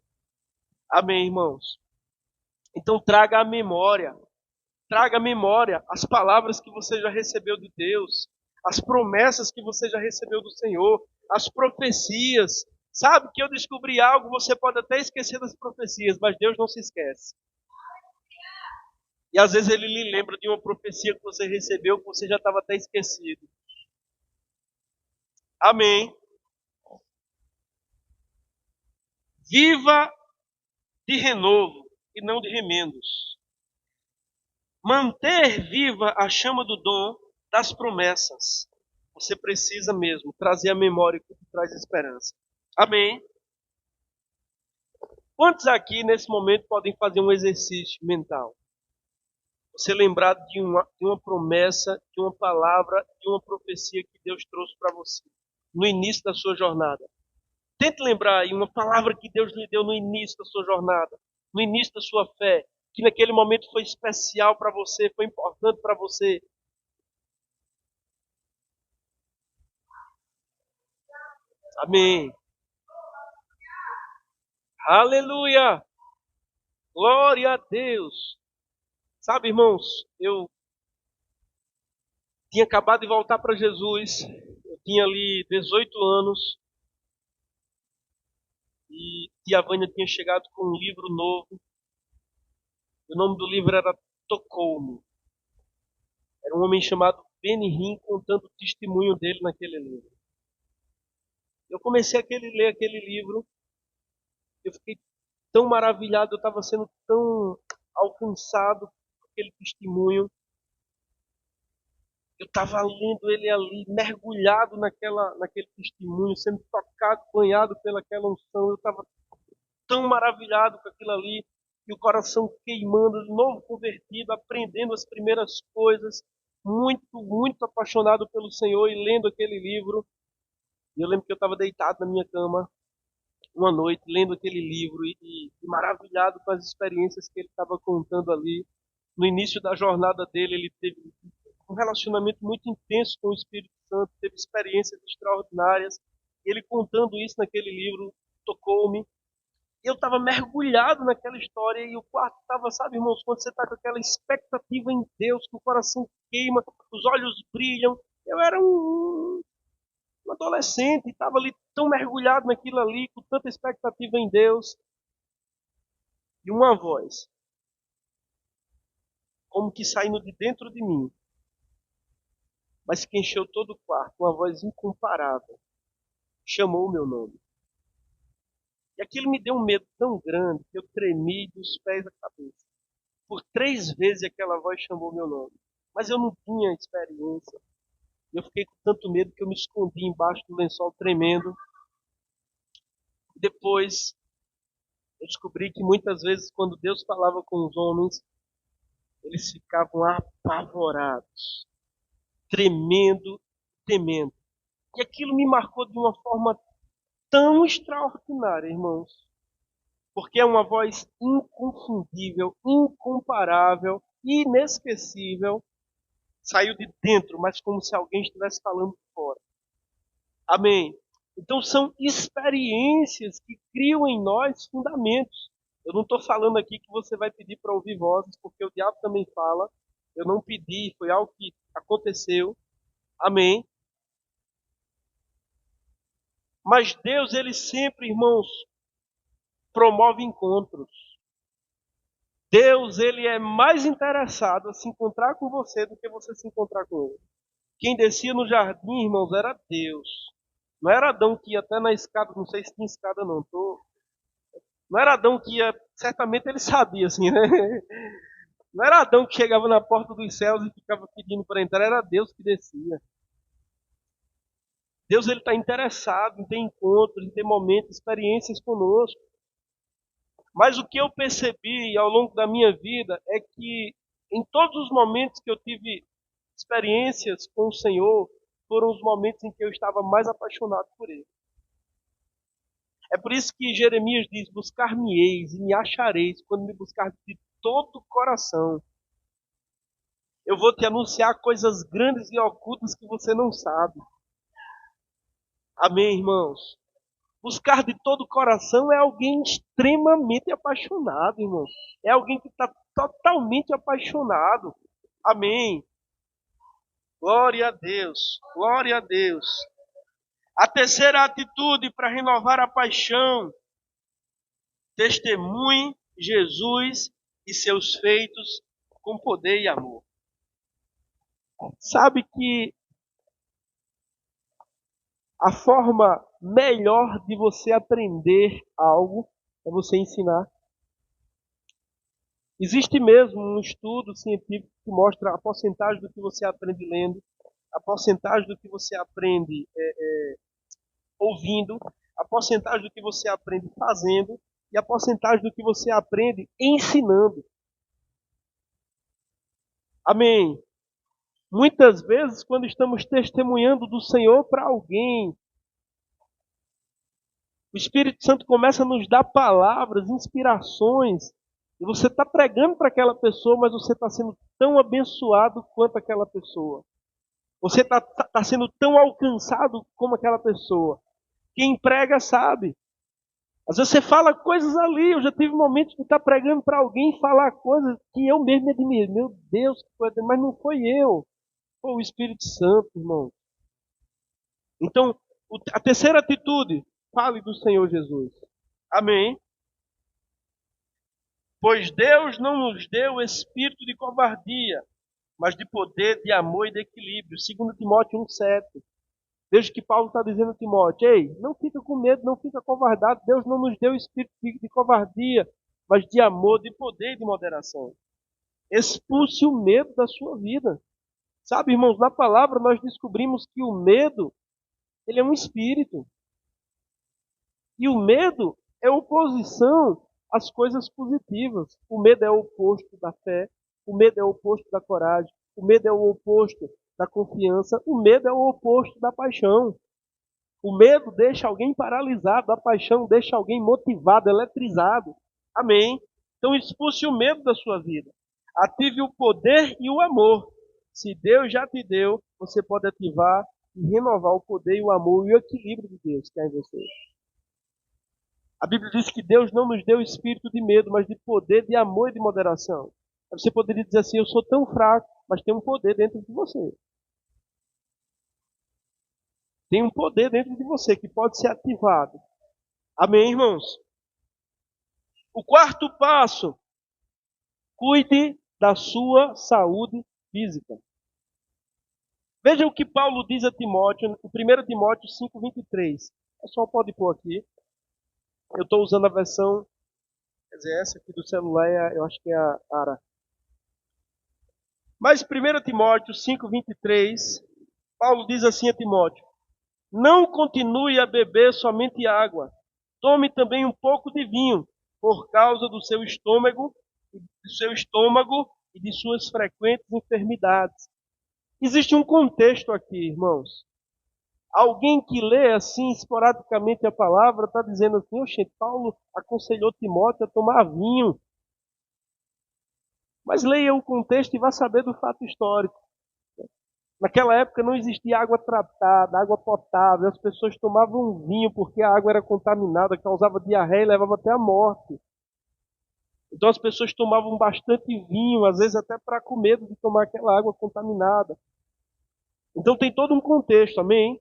Amém, irmãos? Então traga à memória as palavras que você já recebeu de Deus, as promessas que você já recebeu do Senhor, as profecias. Sabe que eu descobri algo, você pode até esquecer das profecias, mas Deus não se esquece. E às vezes Ele lhe lembra de uma profecia que você recebeu, que você já estava até esquecido. Amém. Viva de renovo e não de remendos. Manter viva a chama do dom das promessas. Você precisa mesmo trazer a memória que traz esperança. Amém. Quantos aqui nesse momento podem fazer um exercício mental? Você lembrar de uma promessa, de uma palavra, de uma profecia que Deus trouxe para você no início da sua jornada. Tente lembrar aí uma palavra que Deus lhe deu no início da sua jornada, no início da sua fé, que naquele momento foi especial para você, foi importante para você. Amém. Aleluia. Glória a Deus. Sabe, irmãos, eu tinha acabado de voltar para Jesus. Eu tinha ali 18 anos. E tia Vânia tinha chegado com um livro novo. O nome do livro era Tocou-me. Era um homem chamado Benny Hinn contando o testemunho dele naquele livro. Eu comecei a ler aquele livro. Eu fiquei tão maravilhado, eu estava sendo tão alcançado por aquele testemunho. Eu estava lendo ele ali, mergulhado naquele testemunho, sendo tocado, banhado pelaquela unção. Eu estava tão maravilhado com aquilo ali, e o coração queimando, de novo convertido, aprendendo as primeiras coisas, muito, muito apaixonado pelo Senhor e lendo aquele livro. E eu lembro que eu estava deitado na minha cama, uma noite, lendo aquele livro e maravilhado com as experiências que ele estava contando ali. No início da jornada dele, ele teve um relacionamento muito intenso com o Espírito Santo, teve experiências extraordinárias. E ele contando isso naquele livro, tocou-me. Eu estava mergulhado naquela história e o quarto estava, sabe, irmãos, quando você está com aquela expectativa em Deus, que o coração queima, os olhos brilham. Eu era um adolescente, estava ali tão mergulhado naquilo ali, com tanta expectativa em Deus. E uma voz, como que saindo de dentro de mim, mas que encheu todo o quarto, uma voz incomparável, chamou o meu nome. E aquilo me deu um medo tão grande que eu tremi dos pés à cabeça. Por 3 vezes aquela voz chamou meu nome. Mas eu não tinha experiência. Eu fiquei com tanto medo que eu me escondi embaixo do lençol tremendo. Depois, Eu descobri que muitas vezes, quando Deus falava com os homens, eles ficavam apavorados, tremendo, temendo. E aquilo me marcou de uma forma tão extraordinária, irmãos, porque é uma voz inconfundível, incomparável, inesquecível, saiu de dentro, mas como se alguém estivesse falando de fora. Amém. Então são experiências que criam em nós fundamentos. Eu não estou falando aqui que você vai pedir para ouvir vozes, porque o diabo também fala. Eu não pedi, foi algo que aconteceu. Amém. Mas Deus, ele sempre, irmãos, promove encontros. Deus, ele é mais interessado a se encontrar com você do que você se encontrar com ele. Quem descia no jardim, irmãos, era Deus. Não era Adão que ia até na escada, não sei se tinha escada não. Não era Adão que ia, certamente ele sabia, assim, né? Não era Adão que chegava na porta dos céus e ficava pedindo para entrar, era Deus que descia. Deus, ele está interessado em ter encontros, em ter momentos, experiências conosco. Mas o que eu percebi ao longo da minha vida é que em todos os momentos que eu tive experiências com o Senhor, foram os momentos em que eu estava mais apaixonado por Ele. É por isso que Jeremias diz, buscar-me-eis e me achareis quando me buscar de todo o coração. Eu vou te anunciar coisas grandes e ocultas que você não sabe. Amém, irmãos? Buscar de todo o coração é alguém extremamente apaixonado, irmão. É alguém que está totalmente apaixonado. Amém. Glória a Deus. Glória a Deus. A terceira atitude para renovar a paixão. Testemunhe Jesus e seus feitos com poder e amor. Sabe que a forma melhor de você aprender algo é você ensinar. Existe mesmo um estudo científico que mostra a porcentagem do que você aprende lendo, a porcentagem do que você aprende ouvindo, a porcentagem do que você aprende fazendo e a porcentagem do que você aprende ensinando. Amém. Muitas vezes, quando estamos testemunhando do Senhor para alguém, o Espírito Santo começa a nos dar palavras, inspirações, e você está pregando para aquela pessoa, mas você está sendo tão abençoado quanto aquela pessoa. Você está sendo tão alcançado como aquela pessoa. Quem prega sabe. Às vezes você fala coisas ali, eu já tive momentos de estar pregando para alguém e falar coisas que eu mesmo me admiro. Meu Deus, que coisa, mas não foi eu. Foi o Espírito Santo, irmão. Então, a terceira atitude, fale do Senhor Jesus. Amém. Pois Deus não nos deu espírito de covardia, mas de poder, de amor e de equilíbrio. 2 Timóteo 1,7. Veja que Paulo está dizendo a Timóteo, ei, não fica com medo, não fica covardado. Deus não nos deu espírito de covardia, mas de amor, de poder e de moderação. Expulse o medo da sua vida. Sabe, irmãos, na palavra nós descobrimos que o medo, ele é um espírito. E o medo é oposição às coisas positivas. O medo é o oposto da fé, o medo é o oposto da coragem, o medo é o oposto da confiança, o medo é o oposto da paixão. O medo deixa alguém paralisado, a paixão deixa alguém motivado, eletrizado. Amém? Então expulse o medo da sua vida. Ative o poder e o amor. Se Deus já te deu, você pode ativar e renovar o poder e o amor e o equilíbrio de Deus que há em você. A Bíblia diz que Deus não nos deu espírito de medo, mas de poder, de amor e de moderação. Você poderia dizer assim, eu sou tão fraco, mas tem um poder dentro de você. Tem um poder dentro de você que pode ser ativado. Amém, irmãos? O quarto passo, cuide da sua saúde física. Veja o que Paulo diz a Timóteo, em 1 Timóteo 5,23. O pessoal pode pôr aqui. Eu estou usando a versão, quer dizer, essa aqui do celular, eu acho que é a ARA. Mas 1 Timóteo 5,23, Paulo diz assim a Timóteo, não continue a beber somente água, tome também um pouco de vinho, por causa do seu estômago e de suas frequentes enfermidades. Existe um contexto aqui, irmãos. Alguém que lê assim esporadicamente a palavra está dizendo assim: oxe, Paulo aconselhou Timóteo a tomar vinho. Mas leia o contexto e vá saber do fato histórico. Naquela época não existia água tratada, água potável. As pessoas tomavam vinho porque a água era contaminada, causava diarreia e levava até a morte. Então as pessoas tomavam bastante vinho, às vezes até para com medo de tomar aquela água contaminada. Então tem todo um contexto, amém?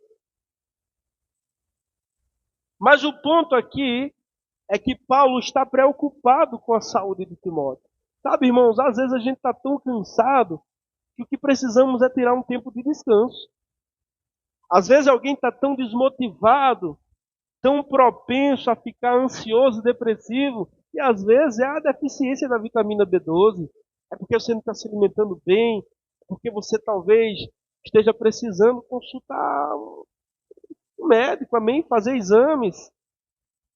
Mas o ponto aqui é que Paulo está preocupado com a saúde de Timóteo. Sabe, irmãos, às vezes a gente está tão cansado que o que precisamos é tirar um tempo de descanso. Às vezes alguém está tão desmotivado, tão propenso a ficar ansioso, depressivo, e às vezes é a deficiência da vitamina B12, é porque você não está se alimentando bem, é porque você talvez esteja precisando consultar um médico, amém? Fazer exames.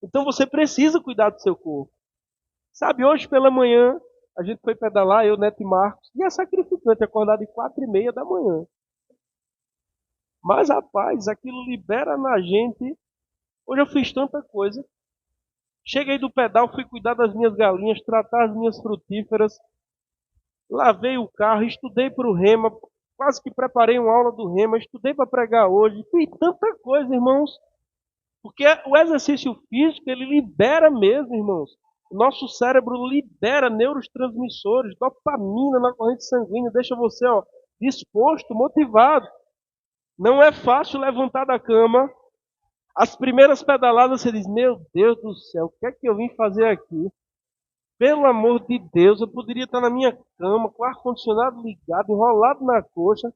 Então você precisa cuidar do seu corpo. Sabe, hoje pela manhã, a gente foi pedalar, eu, Neto e Marcos, e é sacrificante acordar de 4h30 da manhã. Mas, rapaz, aquilo libera na gente. Hoje eu fiz tanta coisa. Cheguei do pedal, fui cuidar das minhas galinhas, tratar as minhas frutíferas, lavei o carro, estudei para o Rema, quase que preparei uma aula do Rema, estudei para pregar hoje. Fiz tanta coisa, irmãos. Porque o exercício físico, ele libera mesmo, irmãos. O nosso cérebro libera neurotransmissores, dopamina na corrente sanguínea, deixa você disposto, motivado. Não é fácil levantar da cama. As primeiras pedaladas você diz: meu Deus do céu, o que é que eu vim fazer aqui? Pelo amor de Deus, eu poderia estar na minha cama, com o ar-condicionado ligado, enrolado na coxa.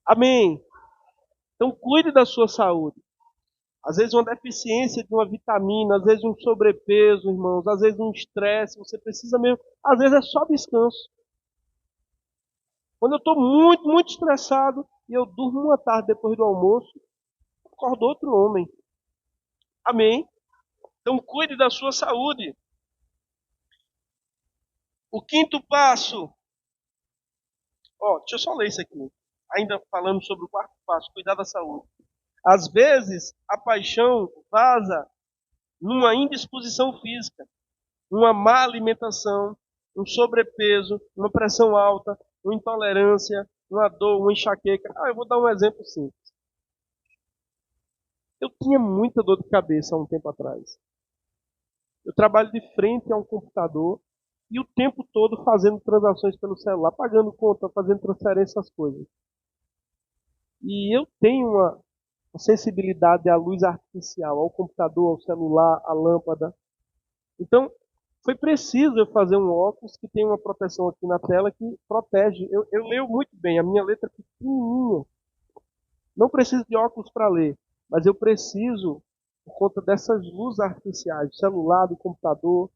Amém. Então cuide da sua saúde. Às vezes uma deficiência de uma vitamina, às vezes um sobrepeso, irmãos, às vezes um estresse, você precisa mesmo, às vezes é só descanso. Quando eu estou muito, muito estressado e eu durmo uma tarde depois do almoço, acordo outro homem. Amém? Então cuide da sua saúde. O quinto passo, deixa eu só ler isso aqui. Ainda falando sobre o quarto passo, cuidar da saúde. Às vezes, a paixão vaza numa indisposição física, uma má alimentação, um sobrepeso, uma pressão alta, uma intolerância, uma dor, uma enxaqueca. Eu vou dar um exemplo simples. Eu tinha muita dor de cabeça há um tempo atrás. Eu trabalho de frente a um computador e o tempo todo fazendo transações pelo celular, pagando conta, fazendo transferência, essas coisas. E eu tenho uma sensibilidade à luz artificial, ao computador, ao celular, à lâmpada. Então, foi preciso eu fazer um óculos que tem uma proteção aqui na tela que protege. Eu leio muito bem, a minha letra é pequenininha. Não preciso de óculos para ler, mas eu preciso por conta dessas luzes artificiais, do celular, do computador.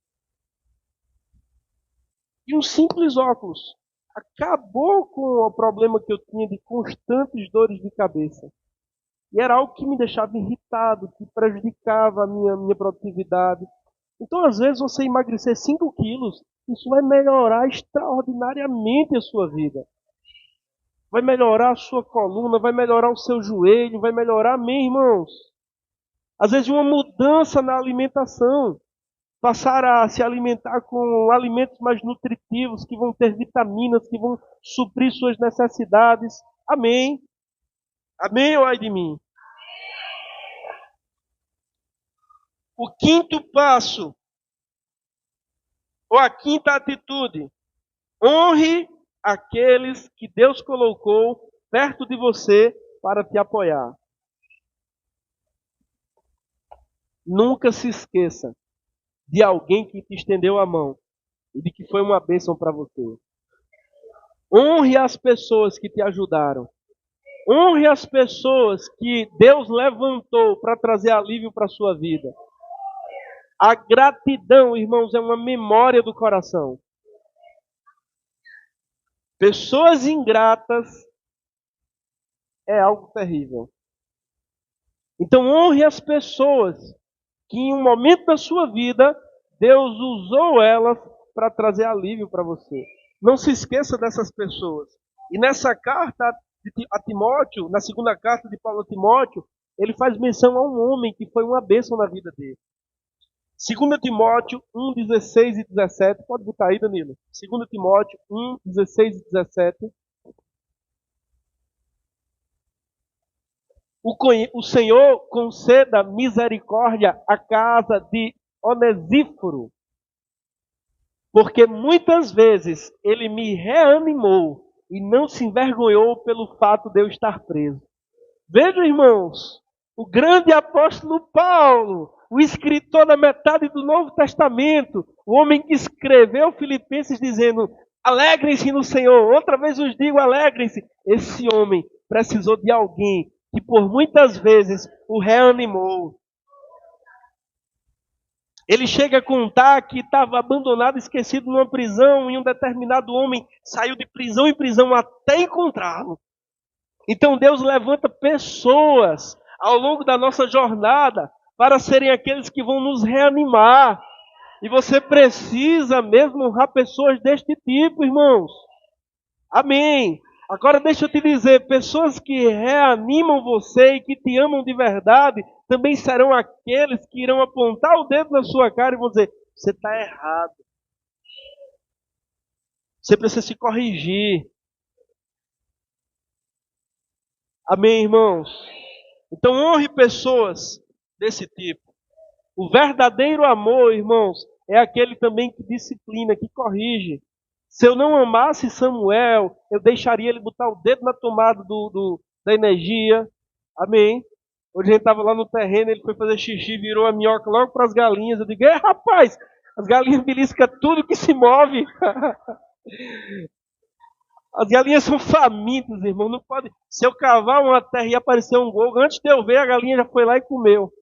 E um simples óculos acabou com o problema que eu tinha de constantes dores de cabeça. E era algo que me deixava irritado, que prejudicava a minha produtividade. Então, às vezes, você emagrecer 5 quilos, isso vai melhorar extraordinariamente a sua vida. Vai melhorar a sua coluna, vai melhorar o seu joelho, vai melhorar, amém, irmãos? Às vezes, uma mudança na alimentação. Passar a se alimentar com alimentos mais nutritivos, que vão ter vitaminas, que vão suprir suas necessidades. Amém? Amém ou ai de mim? O quinto passo, ou a quinta atitude: honre aqueles que Deus colocou perto de você para te apoiar. Nunca se esqueça de alguém que te estendeu a mão e de que foi uma bênção para você. Honre as pessoas que te ajudaram. Honre as pessoas que Deus levantou para trazer alívio para a sua vida. A gratidão, irmãos, é uma memória do coração. Pessoas ingratas é algo terrível. Então honre as pessoas que em um momento da sua vida, Deus usou elas para trazer alívio para você. Não se esqueça dessas pessoas. E nessa carta a Timóteo, na segunda carta de Paulo a Timóteo, ele faz menção a um homem que foi uma bênção na vida dele. 2 Timóteo 1, 16 e 17. Pode botar aí, Danilo. 2 Timóteo 1, 16 e 17. O Senhor conceda misericórdia à casa de Onesíforo, porque muitas vezes ele me reanimou e não se envergonhou pelo fato de eu estar preso. Vejam, irmãos, o grande apóstolo Paulo, o escritor da metade do Novo Testamento, o homem que escreveu Filipenses dizendo, alegrem-se no Senhor, outra vez os digo, alegrem-se. Esse homem precisou de alguém que por muitas vezes o reanimou. Ele chega a contar que estava abandonado, esquecido numa prisão, e um determinado homem saiu de prisão em prisão até encontrá-lo. Então Deus levanta pessoas ao longo da nossa jornada para serem aqueles que vão nos reanimar. E você precisa mesmo honrar pessoas deste tipo, irmãos. Amém. Agora deixa eu te dizer, pessoas que reanimam você e que te amam de verdade, também serão aqueles que irão apontar o dedo na sua cara e vão dizer, você está errado. Você precisa se corrigir. Amém, irmãos? Então honre pessoas desse tipo. O verdadeiro amor, irmãos, é aquele também que disciplina, que corrige. Se eu não amasse Samuel, eu deixaria ele botar o dedo na tomada da energia. Amém? Hoje a gente estava lá no terreno, ele foi fazer xixi, virou a minhoca logo para as galinhas. Eu digo, rapaz, as galinhas beliscam tudo que se move. As galinhas são famintas, irmão. Não pode. Se eu cavar uma terra e aparecer um gol, antes de eu ver, a galinha já foi lá e comeu.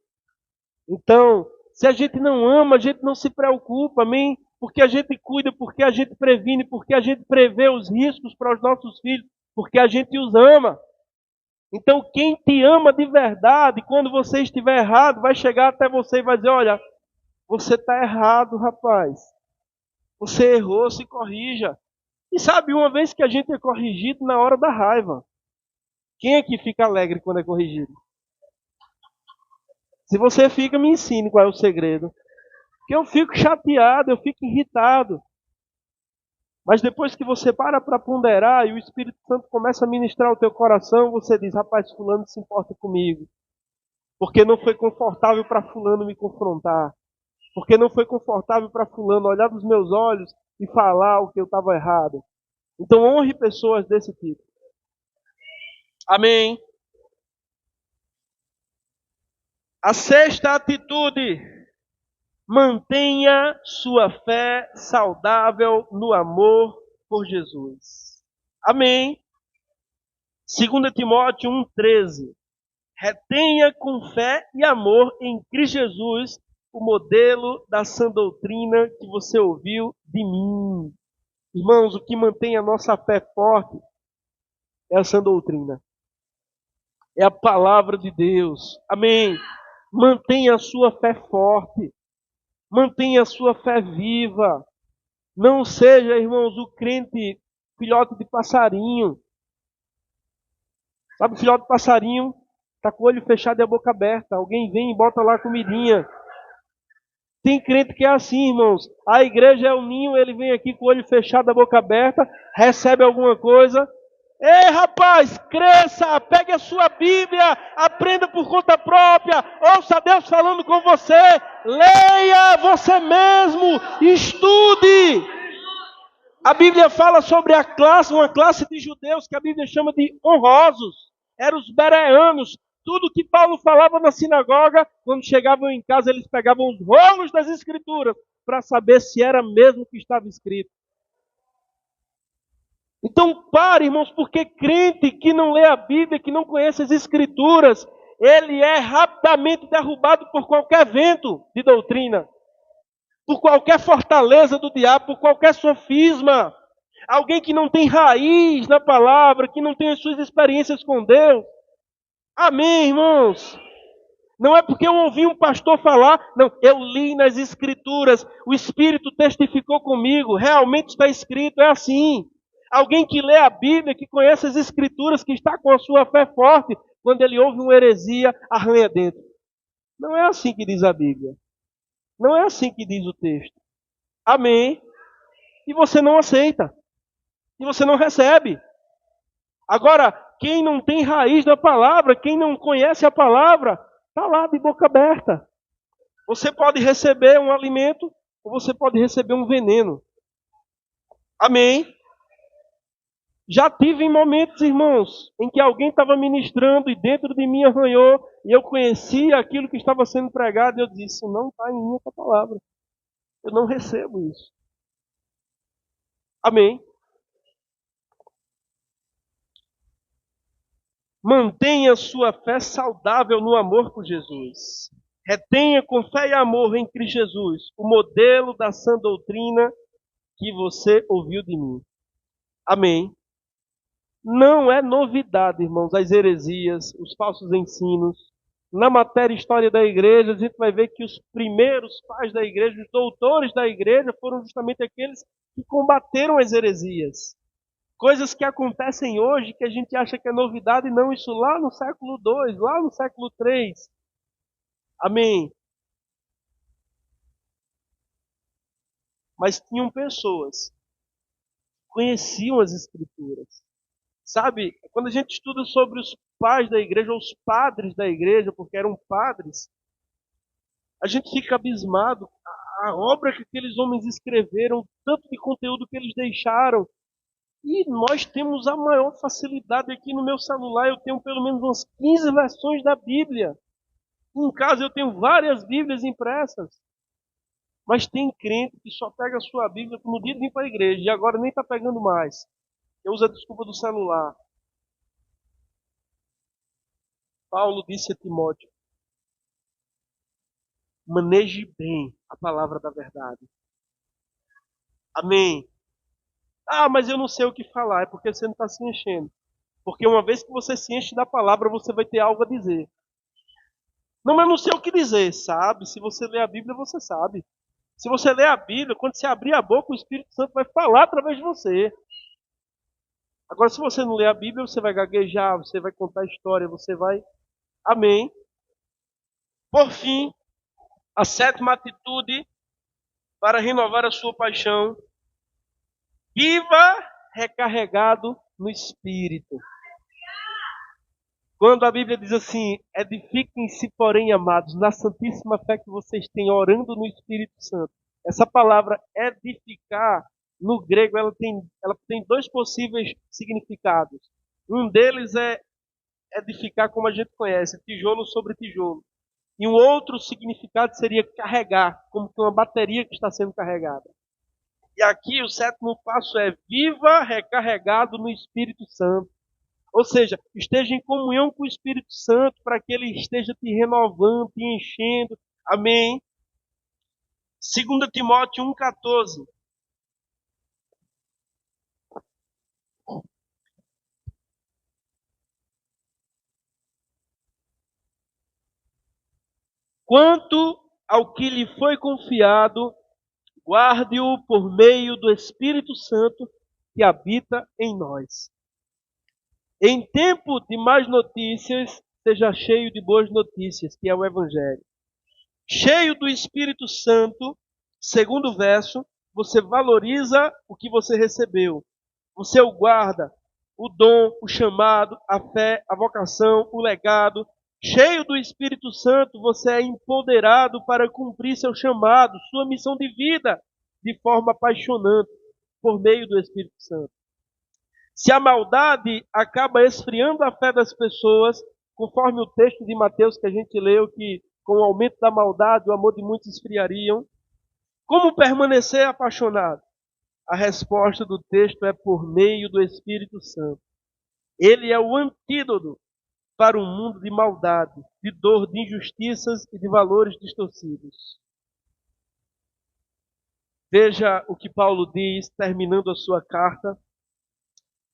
Então, se a gente não ama, a gente não se preocupa, amém? Porque a gente cuida, porque a gente previne, porque a gente prevê os riscos para os nossos filhos, porque a gente os ama. Então, quem te ama de verdade, quando você estiver errado, vai chegar até você e vai dizer, olha, você está errado, rapaz. Você errou, se corrija. E sabe, uma vez que a gente é corrigido na hora da raiva, quem é que fica alegre quando é corrigido? Se você fica, me ensine qual é o segredo. Porque eu fico chateado, eu fico irritado. Mas depois que você para ponderar e o Espírito Santo começa a ministrar o teu coração, você diz, rapaz, fulano se importa comigo. Porque não foi confortável para fulano me confrontar. Porque não foi confortável para fulano olhar nos meus olhos e falar o que eu estava errado. Então honre pessoas desse tipo. Amém. A sexta atitude. Mantenha sua fé saudável no amor por Jesus. Amém. 2 Timóteo 1,13. Retenha com fé e amor em Cristo Jesus o modelo da sã doutrina que você ouviu de mim. Irmãos, o que mantém a nossa fé forte é a sã doutrina. É a palavra de Deus. Amém. Mantenha a sua fé forte. Mantenha a sua fé viva. Não seja, irmãos, o crente filhote de passarinho. Sabe, filhote de passarinho está com o olho fechado e a boca aberta. Alguém vem e bota lá a comidinha. Tem crente que é assim, irmãos. A igreja é o ninho, ele vem aqui com o olho fechado, a boca aberta, recebe alguma coisa. Ei, rapaz, cresça, pegue a sua Bíblia, aprenda por conta própria, ouça Deus falando com você, leia você mesmo, estude. A Bíblia fala sobre uma classe de judeus que a Bíblia chama de honrosos, eram os bereanos. Tudo que Paulo falava na sinagoga, quando chegavam em casa, eles pegavam os rolos das Escrituras para saber se era mesmo o que estava escrito. Então pare, irmãos, porque crente que não lê a Bíblia, que não conhece as Escrituras, ele é rapidamente derrubado por qualquer vento de doutrina, por qualquer fortaleza do diabo, por qualquer sofisma. Alguém que não tem raiz na palavra, que não tem as suas experiências com Deus. Amém, irmãos? Não é porque eu ouvi um pastor falar, não, eu li nas Escrituras, o Espírito testificou comigo, realmente está escrito, é assim. Alguém que lê a Bíblia, que conhece as Escrituras, que está com a sua fé forte, quando ele ouve uma heresia, arranha dentro. Não é assim que diz a Bíblia. Não é assim que diz o texto. Amém. E você não aceita. E você não recebe. Agora, quem não tem raiz da palavra, quem não conhece a palavra, está lá de boca aberta. Você pode receber um alimento ou você pode receber um veneno. Amém? Já tive em momentos, irmãos, em que alguém estava ministrando e dentro de mim arranhou e eu conhecia aquilo que estava sendo pregado e eu disse, não está em mim essa palavra. Eu não recebo isso. Amém? Mantenha sua fé saudável no amor por Jesus. Retenha com fé e amor em Cristo Jesus o modelo da sã doutrina que você ouviu de mim. Amém. Não é novidade, irmãos, as heresias, os falsos ensinos. Na matéria História da Igreja, a gente vai ver que os primeiros pais da igreja, os doutores da igreja, foram justamente aqueles que combateram as heresias. Coisas que acontecem hoje que a gente acha que é novidade, não, isso lá no século II, lá no século III. Amém. Mas tinham pessoas que conheciam as Escrituras. Sabe, quando a gente estuda sobre os pais da igreja, ou os padres da igreja, porque eram padres, a gente fica abismado. A obra que aqueles homens escreveram, tanto de conteúdo que eles deixaram. E nós temos a maior facilidade aqui no meu celular. Eu tenho pelo menos umas 15 versões da Bíblia. Em casa eu tenho várias Bíblias impressas. Mas tem crente que só pega a sua Bíblia no dia de vir para a igreja e agora nem está pegando mais. Eu uso a desculpa do celular. Paulo disse a Timóteo, maneje bem a palavra da verdade. Amém. Ah, mas eu não sei o que falar. É porque você não está se enchendo. Porque uma vez que você se enche da palavra, você vai ter algo a dizer. Não, mas eu não sei o que dizer. Sabe? Se você ler a Bíblia, você sabe. Se você ler a Bíblia, quando você abrir a boca, o Espírito Santo vai falar através de você. Agora, se você não ler a Bíblia, você vai gaguejar, você vai contar história, você vai... Amém. Por fim, a sétima atitude para renovar a sua paixão. Viva recarregado no Espírito. Quando a Bíblia diz assim, edifiquem-se, porém, amados, na santíssima fé que vocês têm, orando no Espírito Santo. Essa palavra edificar, no grego, ela tem dois possíveis significados. Um deles é edificar como a gente conhece, tijolo sobre tijolo. E um outro significado seria carregar, como que uma bateria que está sendo carregada. E aqui o sétimo passo é viva recarregado no Espírito Santo. Ou seja, esteja em comunhão com o Espírito Santo para que ele esteja te renovando, te enchendo. Amém. 2 Timóteo 1,14. Quanto ao que lhe foi confiado, guarde-o por meio do Espírito Santo que habita em nós. Em tempo de más notícias, seja cheio de boas notícias, que é o Evangelho. Cheio do Espírito Santo, segundo verso, você valoriza o que você recebeu. Você o guarda, o dom, o chamado, a fé, a vocação, o legado. Cheio do Espírito Santo, você é empoderado para cumprir seu chamado, sua missão de vida, de forma apaixonante, por meio do Espírito Santo. Se a maldade acaba esfriando a fé das pessoas, conforme o texto de Mateus que a gente leu, que com o aumento da maldade o amor de muitos esfriariam, como permanecer apaixonado? A resposta do texto é por meio do Espírito Santo. Ele é o antídoto para um mundo de maldade, de dor, de injustiças e de valores distorcidos. Veja o que Paulo diz, terminando a sua carta.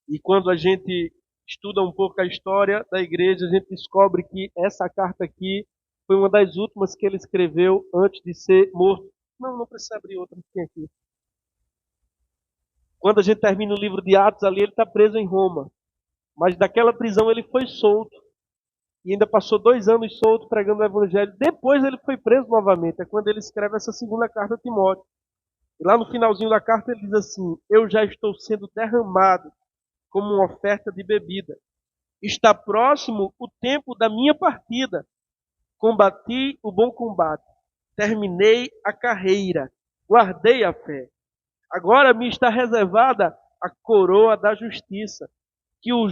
E quando a gente estuda um pouco a história da igreja, a gente descobre que essa carta aqui Foi uma das últimas que ele escreveu antes de ser morto. Não precisa abrir outra que tem aqui. Quando a gente termina o livro de Atos ali, ele está preso em Roma. Mas daquela prisão ele foi solto. E ainda passou 2 anos solto pregando o evangelho. Depois ele foi preso novamente. É quando ele escreve essa segunda carta a Timóteo. E lá no finalzinho da carta ele diz assim: eu já estou sendo derramado como uma oferta de bebida. Está próximo o tempo da minha partida. Combati o bom combate. Terminei a carreira. Guardei a fé. Agora me está reservada a coroa da justiça. Que o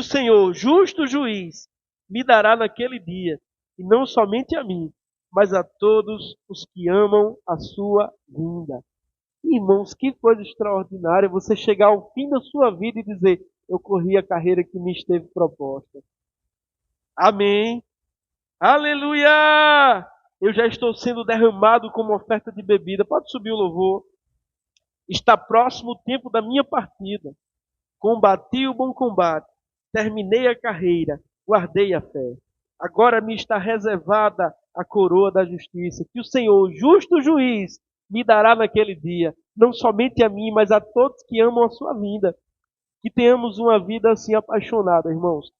Senhor, justo juiz, me dará naquele dia. E não somente a mim, mas a todos os que amam a sua vinda. Irmãos, que coisa extraordinária você chegar ao fim da sua vida e dizer: eu corri a carreira que me esteve proposta. Amém. Aleluia! Eu já estou sendo derramado como oferta de bebida. Pode subir o louvor. Está próximo o tempo da minha partida. Combati o bom combate. Terminei a carreira. Guardei a fé. Agora me está reservada a coroa da justiça, que o Senhor, justo juiz, me dará naquele dia. Não somente a mim, mas a todos que amam a sua vinda. Que tenhamos uma vida assim apaixonada, irmãos.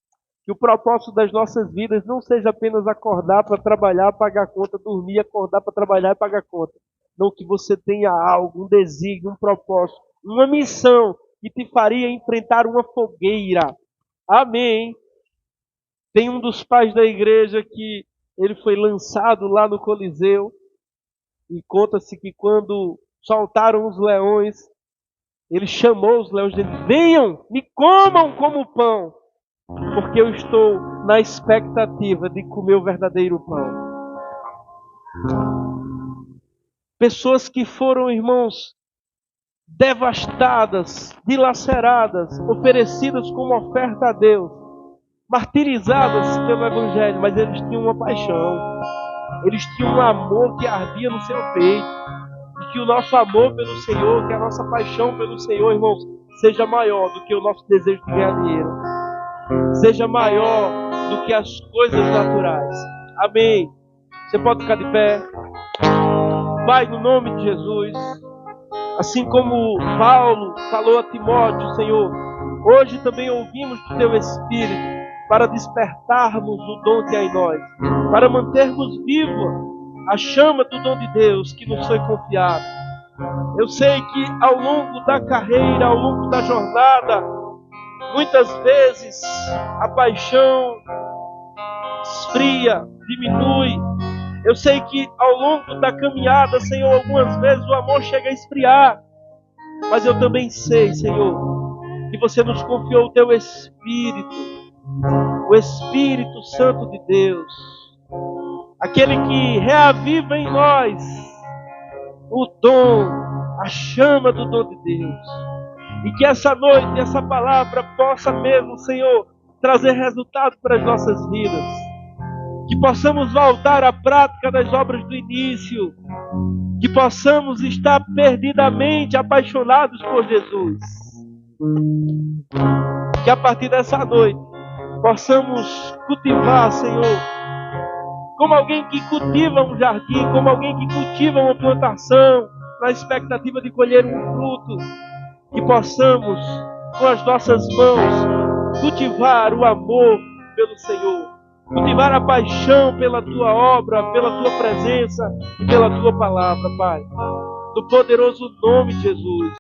Que o propósito das nossas vidas não seja apenas acordar para trabalhar, pagar conta, dormir, acordar para trabalhar e pagar conta. Não, que você tenha algo, um desígnio, um propósito, uma missão que te faria enfrentar uma fogueira. Amém. Tem um dos pais da igreja que ele foi lançado lá no Coliseu e conta-se que quando soltaram os leões, ele chamou os leões e disse: venham, me comam como pão, porque eu estou na expectativa de comer o verdadeiro pão. Pessoas que foram, irmãos, devastadas, dilaceradas, oferecidas como oferta a Deus, martirizadas pelo Evangelho, mas eles tinham uma paixão, eles tinham um amor que ardia no seu peito, e que o nosso amor pelo Senhor, que a nossa paixão pelo Senhor, irmãos, seja maior do que o nosso desejo de ganhar dinheiro, seja maior do que as coisas naturais. Amém. Você pode ficar de pé. Pai, no nome de Jesus, assim como Paulo falou a Timóteo, Senhor, hoje também ouvimos do Teu Espírito para despertarmos o dom que há em nós, para mantermos viva a chama do dom de Deus que nos foi confiado. Eu sei que ao longo da carreira, ao longo da jornada, muitas vezes a paixão esfria, diminui. Eu sei que ao longo da caminhada, Senhor, algumas vezes o amor chega a esfriar. Mas eu também sei, Senhor, que você nos confiou o Teu Espírito, o Espírito Santo de Deus, aquele que reaviva em nós o dom, a chama do dom de Deus. E que essa noite, essa palavra possa mesmo, Senhor, trazer resultado para as nossas vidas. Que possamos voltar à prática das obras do início. Que possamos estar perdidamente apaixonados por Jesus. Que a partir dessa noite possamos cultivar, Senhor, como alguém que cultiva um jardim, como alguém que cultiva uma plantação, na expectativa de colher um fruto. Que possamos, com as nossas mãos, cultivar o amor pelo Senhor, cultivar a paixão pela Tua obra, pela Tua presença e pela Tua palavra, Pai. No poderoso nome de Jesus.